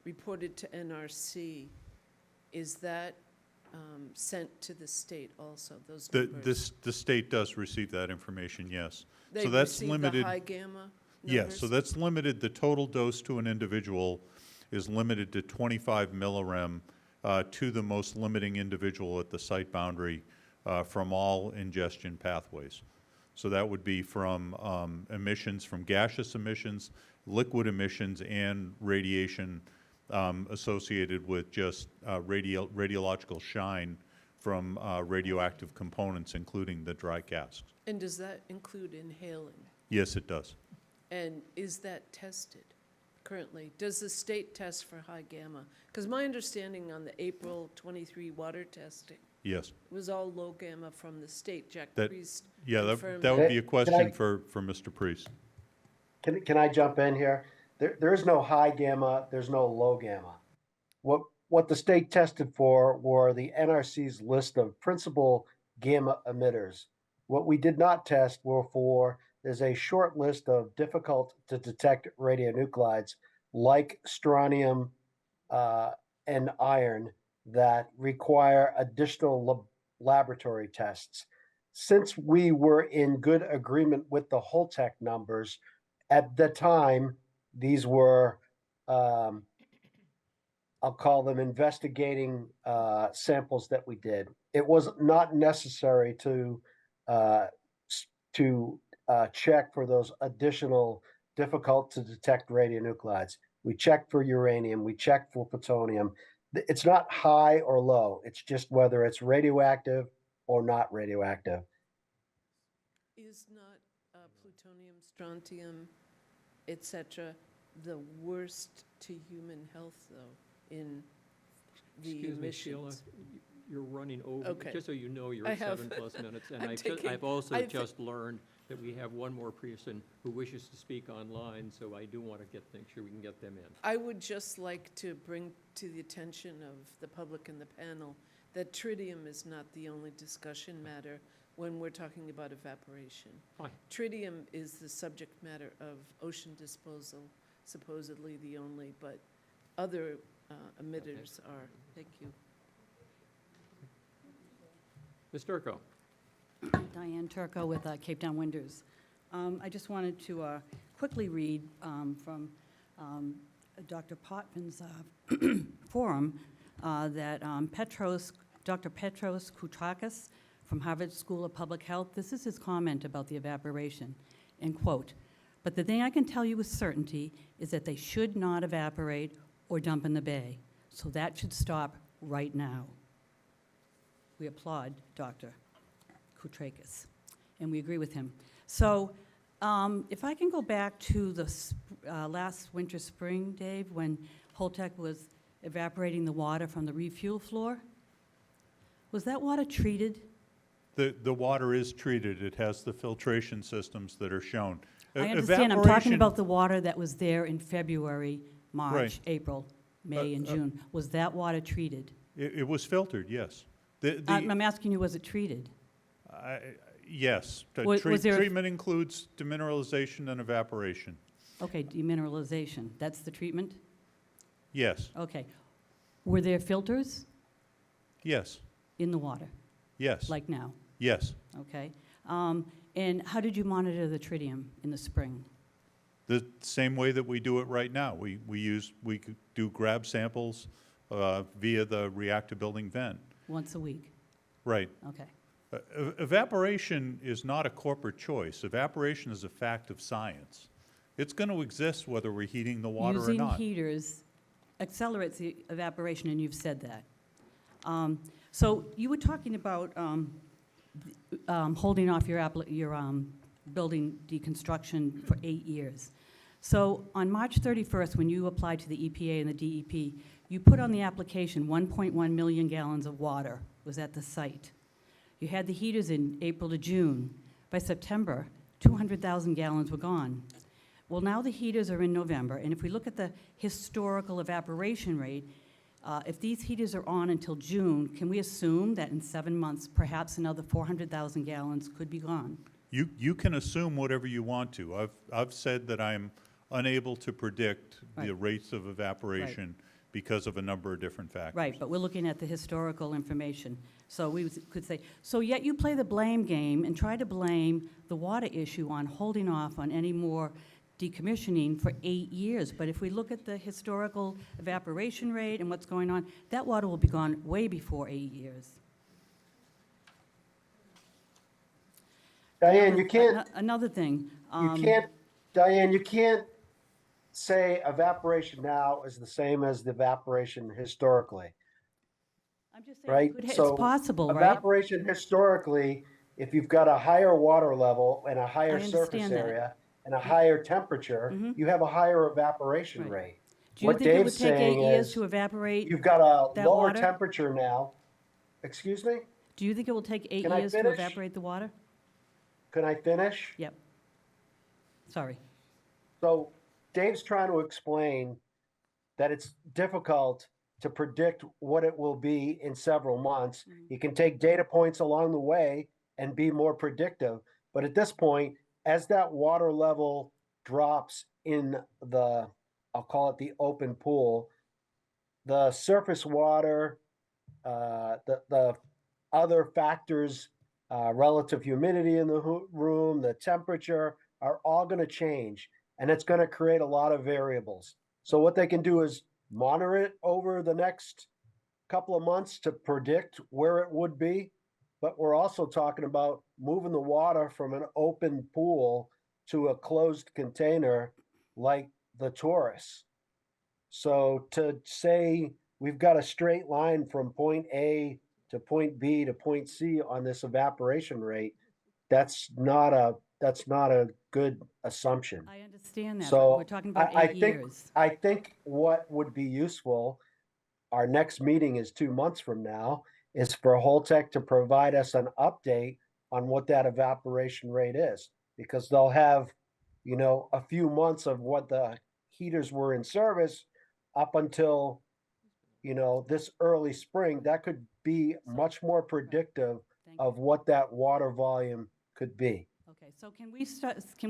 reported to NRC, is that sent to the state also, those numbers? The state does receive that information, yes. They So that's receive limited. the high gamma Yes, so numbers? that's limited. The total dose to an individual is limited to 25 millirem to the most limiting individual at the site boundary from all ingestion pathways. So that would be from emissions, from gaseous emissions, liquid emissions, and radiation associated with just radiological shine from radioactive components, including the dry casks. And does that include inhaling? Yes, it does. And is that tested currently? Does the state test for high gamma? Because my understanding on the April 23 water testing Yes. was all low gamma from the state. Jack That- Priest Yeah, confirmed that would be a Can I- question for Mr. Priest. Can I jump in here? There is no high gamma, there's no low gamma. What the state tested for were the NRC's list of principal gamma emitters. What we did not test there's a short list of difficult to detect radionuclides like strontium and iron that require additional laboratory tests. Since we were in good agreement with the Holtec numbers, at the time, these were, I'll call them investigating samples that we did. It was not necessary to check for those additional difficult to detect radionuclides. We checked for uranium, we checked for plutonium. It's not high or low, it's just whether it's radioactive or not radioactive. Is not plutonium, strontium, et cetera, the worst to human health, though, in the Excuse me, Sheila, emissions? you're running over. Okay. Just so you know, you're I at have- 7+ minutes. And I'm I've taking- also I thi- just learned that we have one more person who wishes to speak online, so I do want to make sure we can get them in. I would just like to bring to the attention of the public and the panel that tritium is not the only discussion matter when we're talking about evaporation. Fine. Tritium is the subject matter of ocean disposal, supposedly the only, but other emitters are. Thank you. Ms. Turco? Diane Turco with Cape Town Winders. I just wanted to quickly read from Dr. Potvin's forum that Dr. Petros Koutrakis from Harvard School of Public Health, this is his comment about the evaporation, and quote, "But the thing I can tell you with certainty is that they should not evaporate or dump in the bay. So that should stop right now." We applaud Dr. Koutrakis, and we agree with him. So if I can go back to the last winter, spring, Dave, when Holtec was evaporating the water from the refuel floor, was that water treated? The water is treated. It has the filtration systems that are shown. I understand, I'm talking about the water that was there in February, March, Right. April, May, and June. Was that water treated? It was filtered, yes. I'm asking you, was it treated? Yes. The Was there a- treatment includes demineralization and evaporation. Okay, demineralization, that's the treatment? Yes, Okay. Were there filters yes, in the water, yes, like now? yes. Okay. And how did you monitor the tritium in the spring? The same way that we do it right now. We could do grab samples via the reactor building vent. Once a week? Right. Okay. Evaporation is not a corporate choice. Evaporation is a fact of science. It's going to exist whether we're heating the water or not. Using heaters accelerates the evaporation, and you've said that. So you were talking about holding off your building deconstruction for 8 years. So on March 31st, when you applied to the EPA and the DEP, you put on the application 1.1 million gallons of water was at the site. You had the heaters in April to June. By September, 200,000 gallons were gone. Well, now the heaters are in November, and if we look at the historical evaporation rate, if these heaters are on until June, can we assume that in 7 months, perhaps another 400,000 gallons could be gone? You can assume whatever you want to. I've said that I'm unable to predict the Right. rates of evaporation because of a number of different factors. Right, but we're looking at the historical information. So we could say, so yet you play the blame game and try to blame the water issue on holding off on any more decommissioning for 8 years. But if we look at the historical evaporation rate and what's going on, that water will be gone way before 8 years. Diane, you can't, Another thing. Diane, you can't say evaporation now is the same as the evaporation historically, I'm just saying, right? it's So possible, right? evaporation historically, if you've got a higher water level and a higher surface understand that. area and a higher temperature, Mhm. you have a higher evaporation Right. rate. Do you What think it would Dave's take 8 saying years is to evaporate? you've got a that lower water? temperature now. Excuse me? Do you think it will take 8 Can I years to finish? evaporate the water? Can I finish? Yep. Sorry. So Dave's trying to explain that it's difficult to predict what it will be in several months. You can take data points along the way and be more predictive. But at this point, as that water level drops in the, I'll call it the open pool, the surface water, the other factors, relative humidity in the room, the temperature, are all going to change, and it's going to create a lot of variables. So what they can do is monitor it over the next couple of months to predict where it would be, but we're also talking about moving the water from an open pool to a closed container like the Taurus. So to say we've got a straight line from point A to point B to point C on this evaporation rate, that's not a good assumption. I understand that, So but we're talking about I 8 think- years. I think what would be useful, our next meeting is 2 months from now, is for Holtec to provide us an update on what that evaporation rate is. Because they'll have, a few months of what the heaters were in service up until, this early spring. That could be much more predictive Thank you. of what that water volume could be. Okay, so can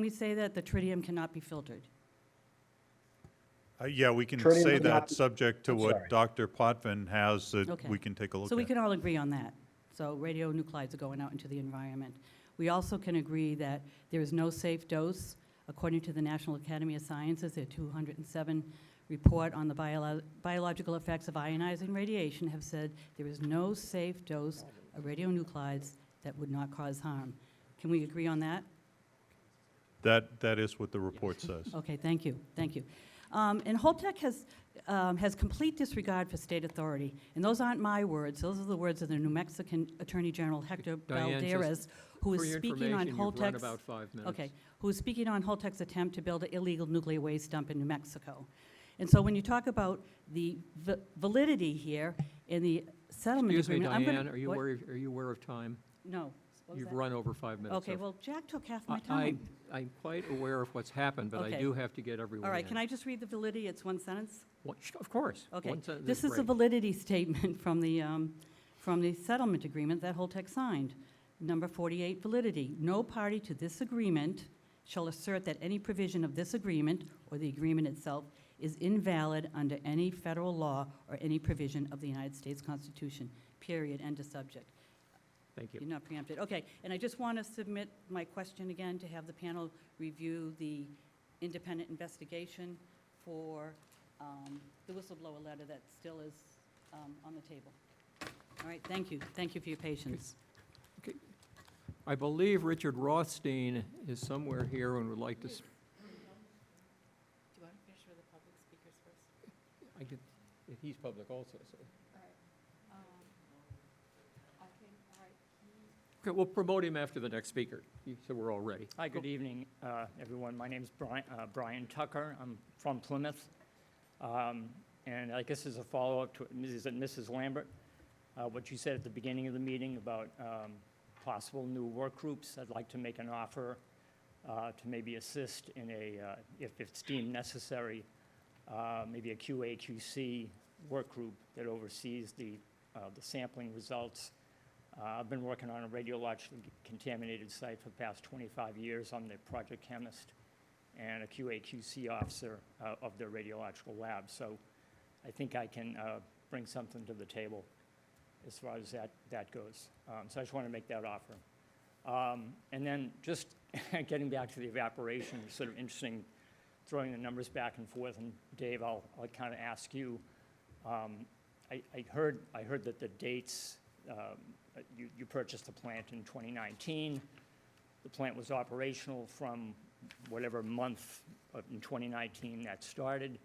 we say that the tritium cannot be filtered? Yeah, we can Tritium say is not- that subject to I'm what sorry. Dr. Potvin has that Okay. we can take a look at. So we can all agree on that. So radionuclides are going out into the environment. We also can agree that there is no safe dose. According to the National Academy of Sciences, their 207 report on the biological effects of ionizing radiation have said there is no safe dose of radionuclides that would not cause harm. Can we agree on that? That is what the report says. Okay, thank you, thank you. And Holtec has complete disregard for state authority. And those aren't my words, those are the words of the New Mexican Attorney General Hector Diane, just Balderas, who for is your speaking on information, you've run Holtec's... about 5 minutes. Okay, who is speaking on Holtec's attempt to build an illegal nuclear waste dump in New Mexico. And so when you talk about the validity here in the settlement Excuse me, agreement... I'm gonna- Diane, are you what? aware of time? No. What was You've that? run over 5 minutes. Okay, so- well, Jack took half my time. I'm quite aware of what's happened, but I Okay. do have to get everyone All right, in. can I just read the validity? It's one sentence? Of course. Okay, One sentence this is a great. validity statement from the from the settlement agreement that Holtec signed. Number 48, validity. No party to this agreement shall assert that any provision of this agreement or the agreement itself is invalid under any federal law or any provision of the United States Constitution, period, end of subject. Thank you. You're not preempted. Okay, and I just want to submit my question again to have the panel review the independent investigation for the whistleblower letter that still is on the table. All right, thank you. Thank you for your patience. Okay. I believe Richard Rothstein is somewhere here and would like to. Do you want to finish with the public speakers first? I could, if he's public also, so. Okay, we'll promote him after the next speaker, so we're all ready. Hi, good evening, everyone. My name is Brian Tucker. I'm from Plymouth. And I guess as a follow-up to Mrs. Lambert, what you said at the beginning of the meeting about possible new work groups, I'd like to make an offer to maybe assist in a, if it's deemed necessary, maybe a QA/QC work group that oversees the sampling results. I've been working on a radiologically contaminated site for the past 25 years. I'm the project chemist and a QA/QC officer of the radiological lab. So I think I can bring something to the table as far as that goes. So I just want to make that offer. And then just getting back to the evaporation, it's sort of interesting throwing the numbers back and forth. And Dave, I'll kind of ask you, I heard that the dates, you purchased the plant in 2019. The plant was operational from whatever month in 2019 that started,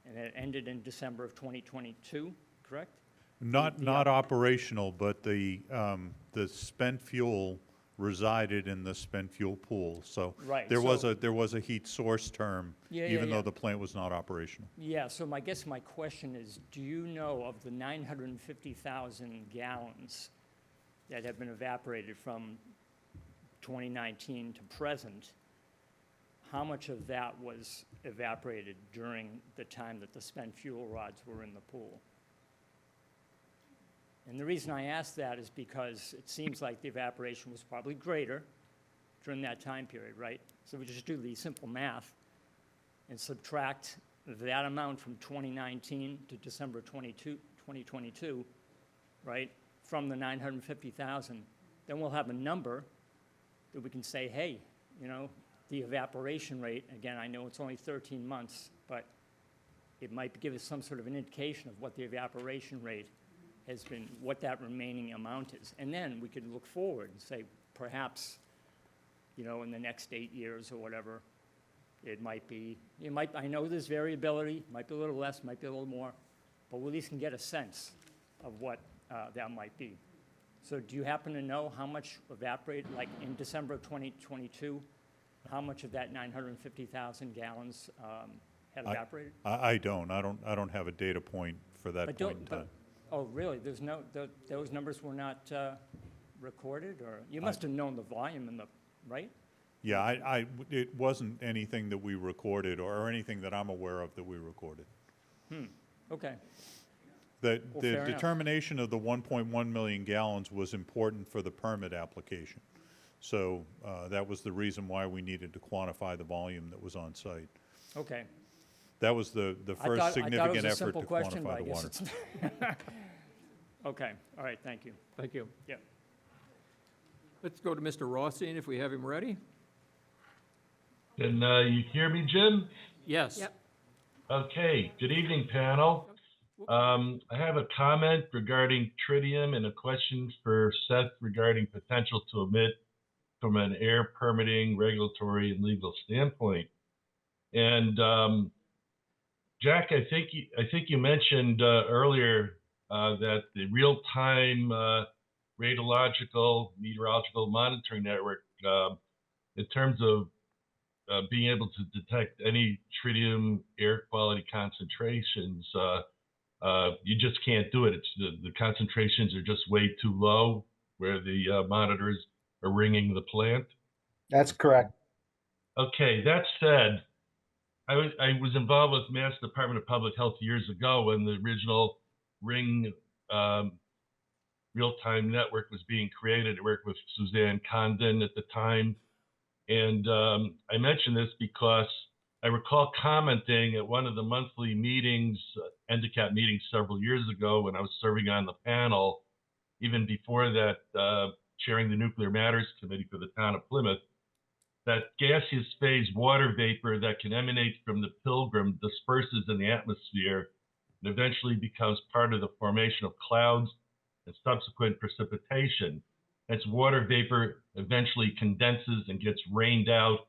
and it ended in December of 2022, correct? Not operational, but the spent fuel resided in the spent fuel pool. So Right, there was so- a heat source term, Yeah, even yeah. though the plant was not operational. Yeah, so I guess my question is, do you know of the 950,000 gallons that have been evaporated from 2019 to present, how much of that was evaporated during the time that the spent fuel rods were in the pool? And the reason I ask that is because it seems like the evaporation was probably greater during that time period, right? So we just do the simple math and subtract that amount from 2019 to December 2022, right, from the 950,000, then we'll have a number that we can say, hey, you know, the evaporation rate, again, I know it's only 13 months, but it might give us some sort of an indication of what the evaporation rate has been, what that remaining amount is. And then we could look forward and say, perhaps, you know, in the next 8 years or whatever, it might be, I know there's variability, might be a little less, might be a little more, but we at least can get a sense of what that might be. So do you happen to know how much evaporated, like in December of 2022, how much of that 950,000 gallons had evaporated? I don't have a data point for that point in time. Oh, really? There's no, those numbers were not recorded, or you must have known the volume in the, right? Yeah, it wasn't anything that we recorded or anything that I'm aware of that we recorded. Okay. The fair enough. determination of the 1.1 million gallons was important for the permit application. So that was the reason why we needed to quantify the volume that was on site. Okay. That was the first significant effort to question, but quantify I the guess water. it's- Okay, all right, thank you. Thank you. Yeah. Let's go to Mr. Rothstein if we have him ready. Can you hear me, Jim? Yes. Yep. Okay, good evening, panel. I have a comment regarding tritium and a question for Seth regarding potential to emit from an air permitting, regulatory, and legal standpoint. And Jack, I think you mentioned earlier that the real-time radiological meteorological monitoring network, in terms of being able to detect any tritium air quality concentrations, you just can't do it. It's the concentrations are just way too low where the monitors are ringing the plant. That's correct. Okay, that said, I was involved with Mass Department of Public Health years ago when the original ring real-time network was being created. I worked with Suzanne Condon at the time. And I mention this because I recall commenting at one of the monthly meetings, ENDICAP meetings several years ago when I was serving on the panel, even before that, chairing the Nuclear Matters Committee for the town of Plymouth, that gaseous phase water vapor that can emanate from the Pilgrim disperses in the atmosphere and eventually becomes part of the formation of clouds and subsequent precipitation. As water vapor eventually condenses and gets rained out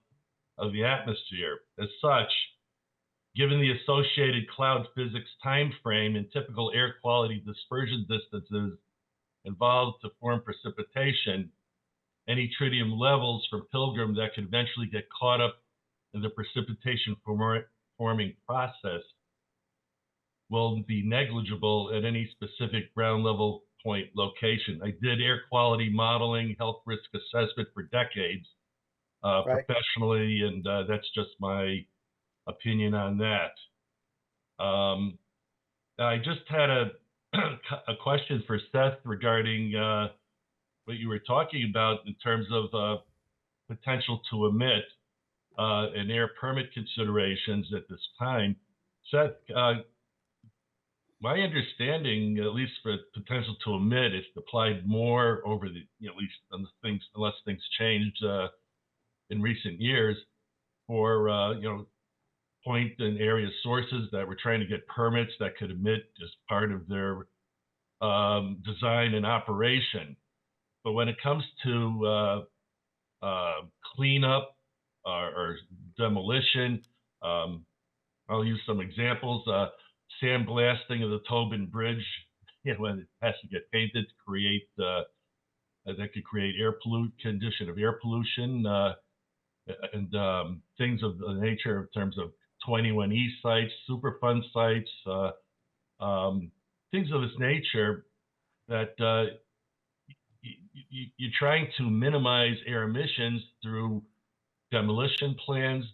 of the atmosphere. As such, given the associated cloud physics time frame and typical air quality dispersion distances involved to form precipitation, any tritium levels from Pilgrim that could eventually get caught up in the precipitation forming process will be negligible at any specific ground level point location. I did air quality modeling, health risk assessment for decades professionally, and that's just my opinion on that. I just had a question for Seth regarding what you were talking about in terms of potential to omit and air permit considerations at this time. Seth, my understanding, at least for potential to omit, is applied more over the, at least on the things, unless things changed in recent years, for point and area sources that were trying to get permits that could emit as part of their design and operation. But when it comes to cleanup or demolition, I'll use some examples. Sandblasting of the Tobin Bridge, when it has to get painted to create, that could create condition of air pollution, and things of the nature in terms of 21E sites, Superfund sites, things of this nature that you're trying to minimize air emissions through demolition plans,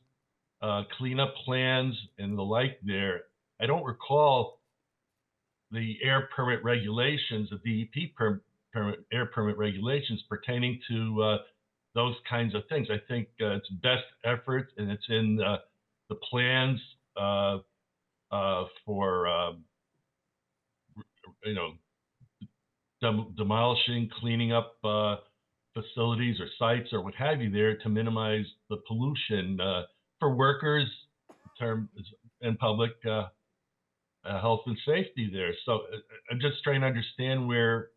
cleanup plans, and the like there. I don't recall the air permit regulations, the DEP air permit regulations pertaining to those kinds of things. I think it's best effort, and it's in the plans for demolishing, cleaning up facilities or sites or what have you there to minimize the pollution for workers and public health and safety there. So I'm just trying to understand where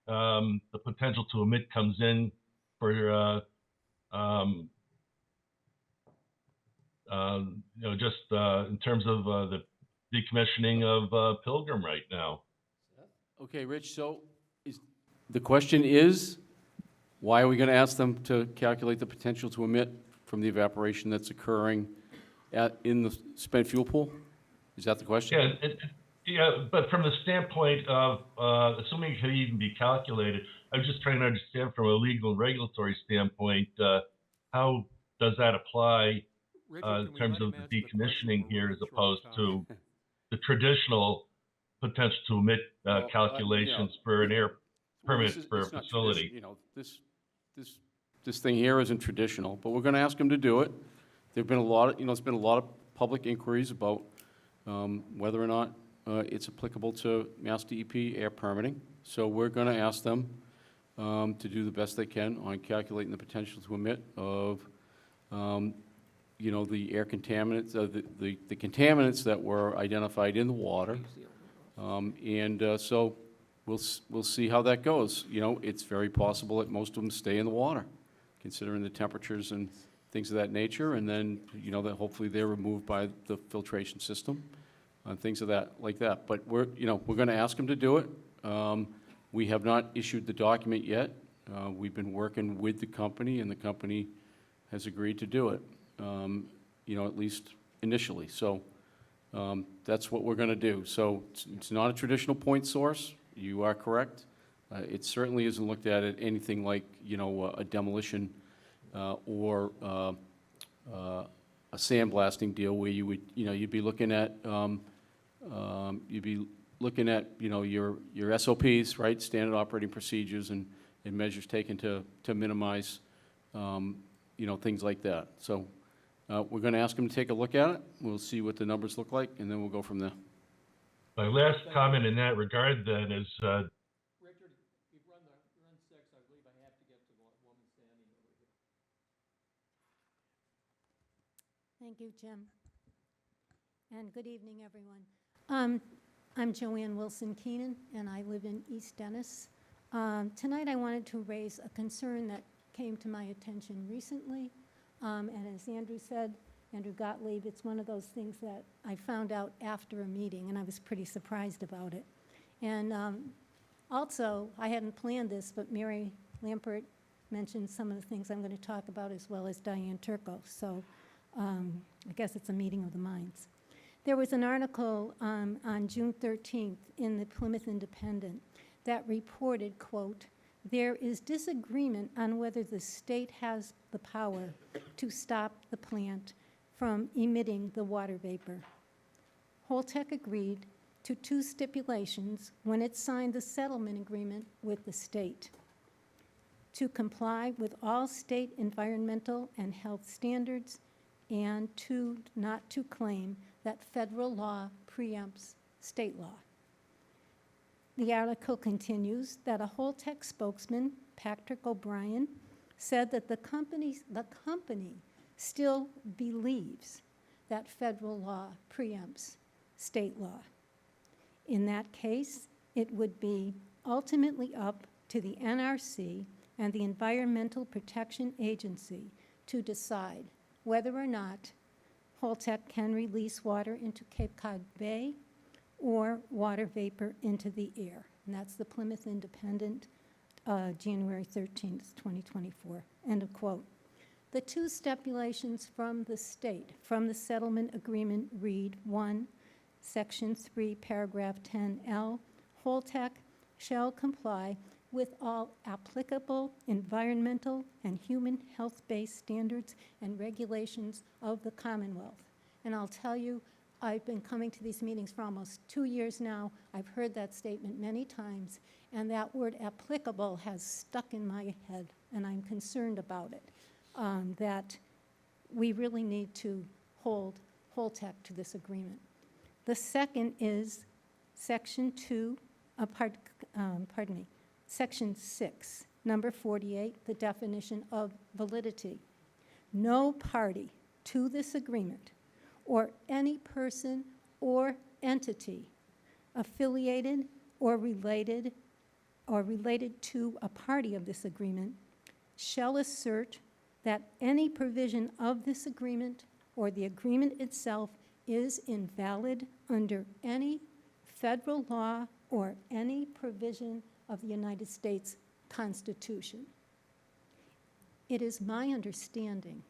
the potential to emit comes in for just in terms of the decommissioning of Pilgrim right now. Okay, Rich, so the question is, why are we going to ask them to calculate the potential to emit from the evaporation that's occurring in the spent fuel pool? Is that the question? Yeah, but from the standpoint of assuming it could even be calculated, I'm just trying to understand from a legal and regulatory standpoint, how does that apply in terms of the decommissioning here as opposed to the traditional potential to emit calculations for an air permit for a facility? This thing here isn't traditional, but we're going to ask them to do it. There've been a lot of, there's been a lot of public inquiries about whether or not it's applicable to Mass DEP air permitting. So we're going to ask them to do the best they can on calculating the potential to emit of, the air contaminants, the contaminants that were identified in the water. So we'll see how that goes. It's very possible that most of them stay in the water, considering the temperatures and things of that nature, and then, that hopefully they're removed by the filtration system, things of that, like that. But we're going to ask them to do it. We have not issued the document yet. We've been working with the company, and the company has agreed to do it, at least initially. So that's what we're going to do. So it's not a traditional point source. You are correct. It certainly isn't looked at anything like, a demolition or a sandblasting deal where you would, you'd be looking at, you'd be looking at, your SOPs, right, standard operating procedures and measures taken to minimize, things like that. So we're going to ask them to take a look at it. We'll see what the numbers look like, and then we'll go from there. My last comment in that regard then is, Richard, you've run 6. I believe I have to get to the woman standing over here. Thank you, Jim. And good evening, everyone. I'm Joanne Wilson-Keenan, and I live in East Dennis. Tonight, I wanted to raise a concern that came to my attention recently. And as Andrew said, Andrew Gottlieb, it's one of those things that I found out after a meeting, and I was pretty surprised about it. And also, I hadn't planned this, but Mary Lampert mentioned some of the things I'm going to talk about, as well as Diane Turco. So I guess it's a meeting of the minds. There was an article on June 13th in the Plymouth Independent that reported, quote, "There is disagreement on whether the state has the power to stop the plant from emitting the water vapor. Holtec agreed to 2 stipulations when it signed the settlement agreement with the state: to comply with all state environmental and health standards, and not to claim that federal law preempts state law." The article continues that a Holtec spokesman, Patrick O'Brien, said that the company still believes that federal law preempts state law. In that case, it would be ultimately up to the NRC and the Environmental Protection Agency to decide whether or not Holtec can release water into Cape Cod Bay or water vapor into the air. And that's the Plymouth Independent, January 13th, 2024, end of quote. The 2 stipulations from the state, from the settlement agreement read: 1, Section 3, Paragraph 10L, Holtec shall comply with all applicable environmental and human health-based standards and regulations of the Commonwealth. And I'll tell you, I've been coming to these meetings for almost 2 years now. I've heard that statement many times, and that word applicable has stuck in my head, and I'm concerned about it, that we really need to hold Holtec to this agreement. The second is Section 2, Section 6, number 48, the definition of validity. No party to this agreement, or any person or entity affiliated or related to a party of this agreement, shall assert that any provision of this agreement or the agreement itself is invalid under any federal law or any provision of the United States Constitution. It is my understanding,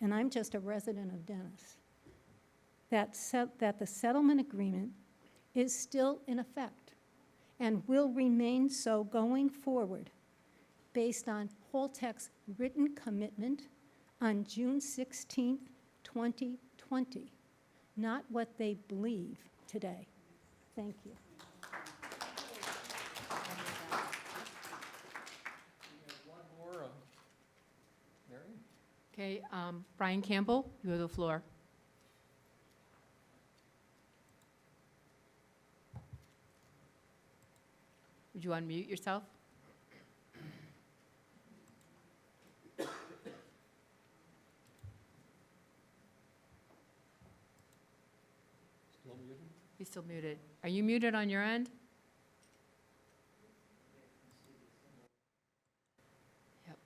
and I'm just a resident of Dennis, that the settlement agreement is still in effect and will remain so going forward based on Holtec's written commitment on June 16, 2020, not what they believe today. Thank you. One more, Mary? Okay, Brian Campbell, you have the floor. Would you unmute yourself? Still muted? He's still muted. Are you muted on your end? Yep.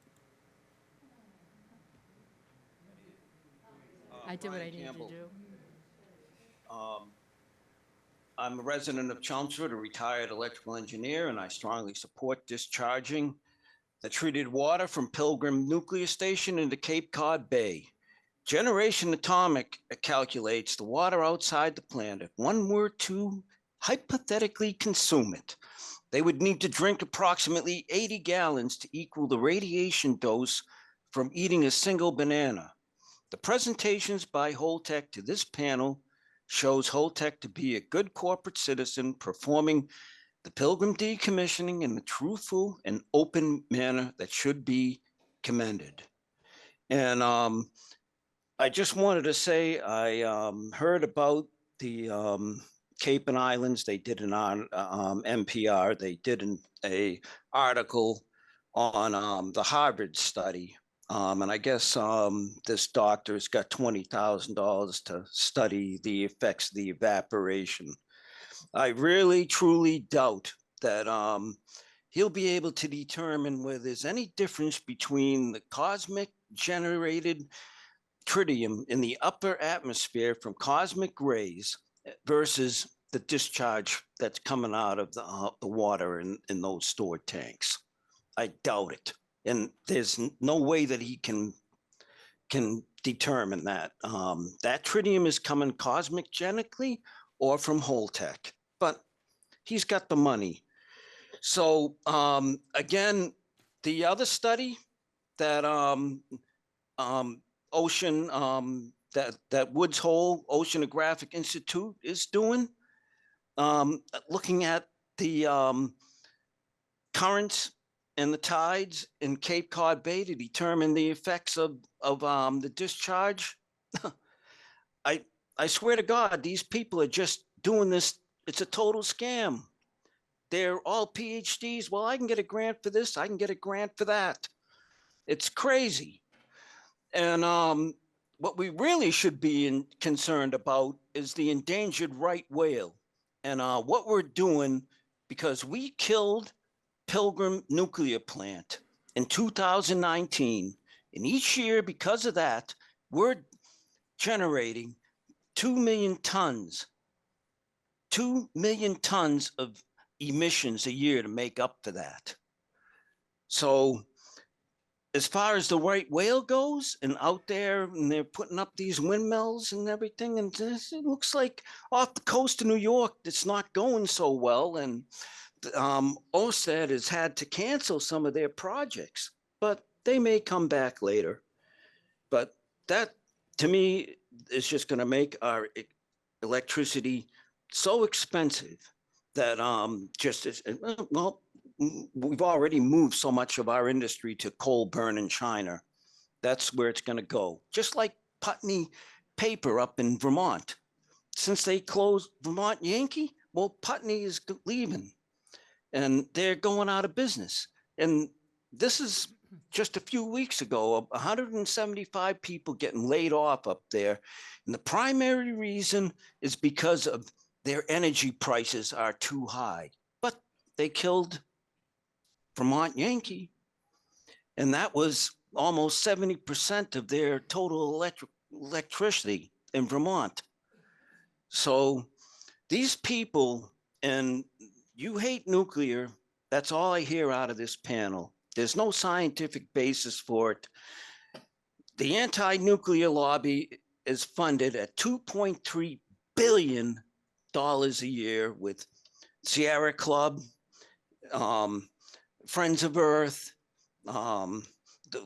I did what I needed to do. I'm a resident of Chelmsford, a retired electrical engineer, and I strongly support discharging the treated water from Pilgrim Nuclear Station into Cape Cod Bay. Generation Atomic calculates the water outside the plant. If one were to hypothetically consume it, they would need to drink approximately 80 gallons to equal the radiation dose from eating a single banana. The presentations by Holtec to this panel shows Holtec to be a good corporate citizen performing the Pilgrim decommissioning in the truthful and open manner that should be commended. And I just wanted to say, I heard about the Cape and Islands. They did an NPR. They did a article on the Harvard study. And I guess this doctor's got $20,000 to study the effects of the evaporation. I really, truly doubt that he'll be able to determine whether there's any difference between the cosmic generated tritium in the upper atmosphere from cosmic rays versus the discharge that's coming out of the water in those stored tanks. I doubt it. And there's no way that he can determine that. That tritium is coming cosmic-genically or from Holtec, but he's got the money. So again, the other study that that Woods Hole Oceanographic Institute is doing, looking at the currents and the tides in Cape Cod Bay to determine the effects of the discharge. I swear to God, these people are just doing this. It's a total scam. They're all PhDs. Well, I can get a grant for this. I can get a grant for that. It's crazy. And what we really should be concerned about is the endangered right whale and what we're doing, because we killed Pilgrim nuclear plant in 2019. And each year, because of that, we're generating 2 million tons of emissions a year to make up for that. So as far as the right whale goes, and out there, and they're putting up these windmills and everything, and this, it looks like off the coast of New York, it's not going so well. And OSAD has had to cancel some of their projects, but they may come back later. But that, to me, is just going to make our electricity so expensive that well, we've already moved so much of our industry to coal burn in China. That's where it's going to go. Just like Putney Paper up in Vermont. Since they closed Vermont Yankee, well, Putney is leaving and they're going out of business. And this is just a few weeks ago, 175 people getting laid off up there. And the primary reason is because of their energy prices are too high. But they killed Vermont Yankee, and that was almost 70% of their total electricity in Vermont. So these people, and you hate nuclear, that's all I hear out of this panel. There's no scientific basis for it. The anti-nuclear lobby is funded at $2.3 billion a year with Sierra Club, Friends of Earth, the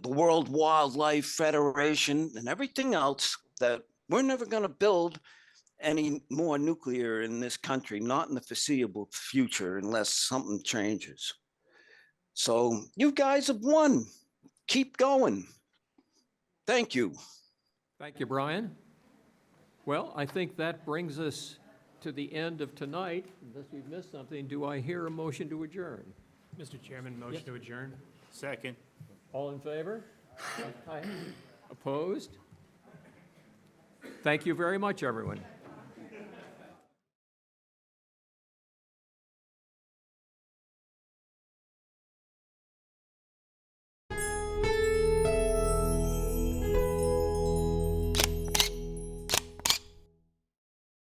World Wildlife Federation, and everything else, that we're never going to build any more nuclear in this country, not in the foreseeable future, unless something changes. So you guys have won. Keep going. Thank you. Thank you, Brian. Well, I think that brings us to the end of tonight. Unless we've missed something, do I hear a motion to adjourn? Mr. Chairman, motion Yes. to adjourn. Second. All in favor? Opposed? Thank you very much, everyone.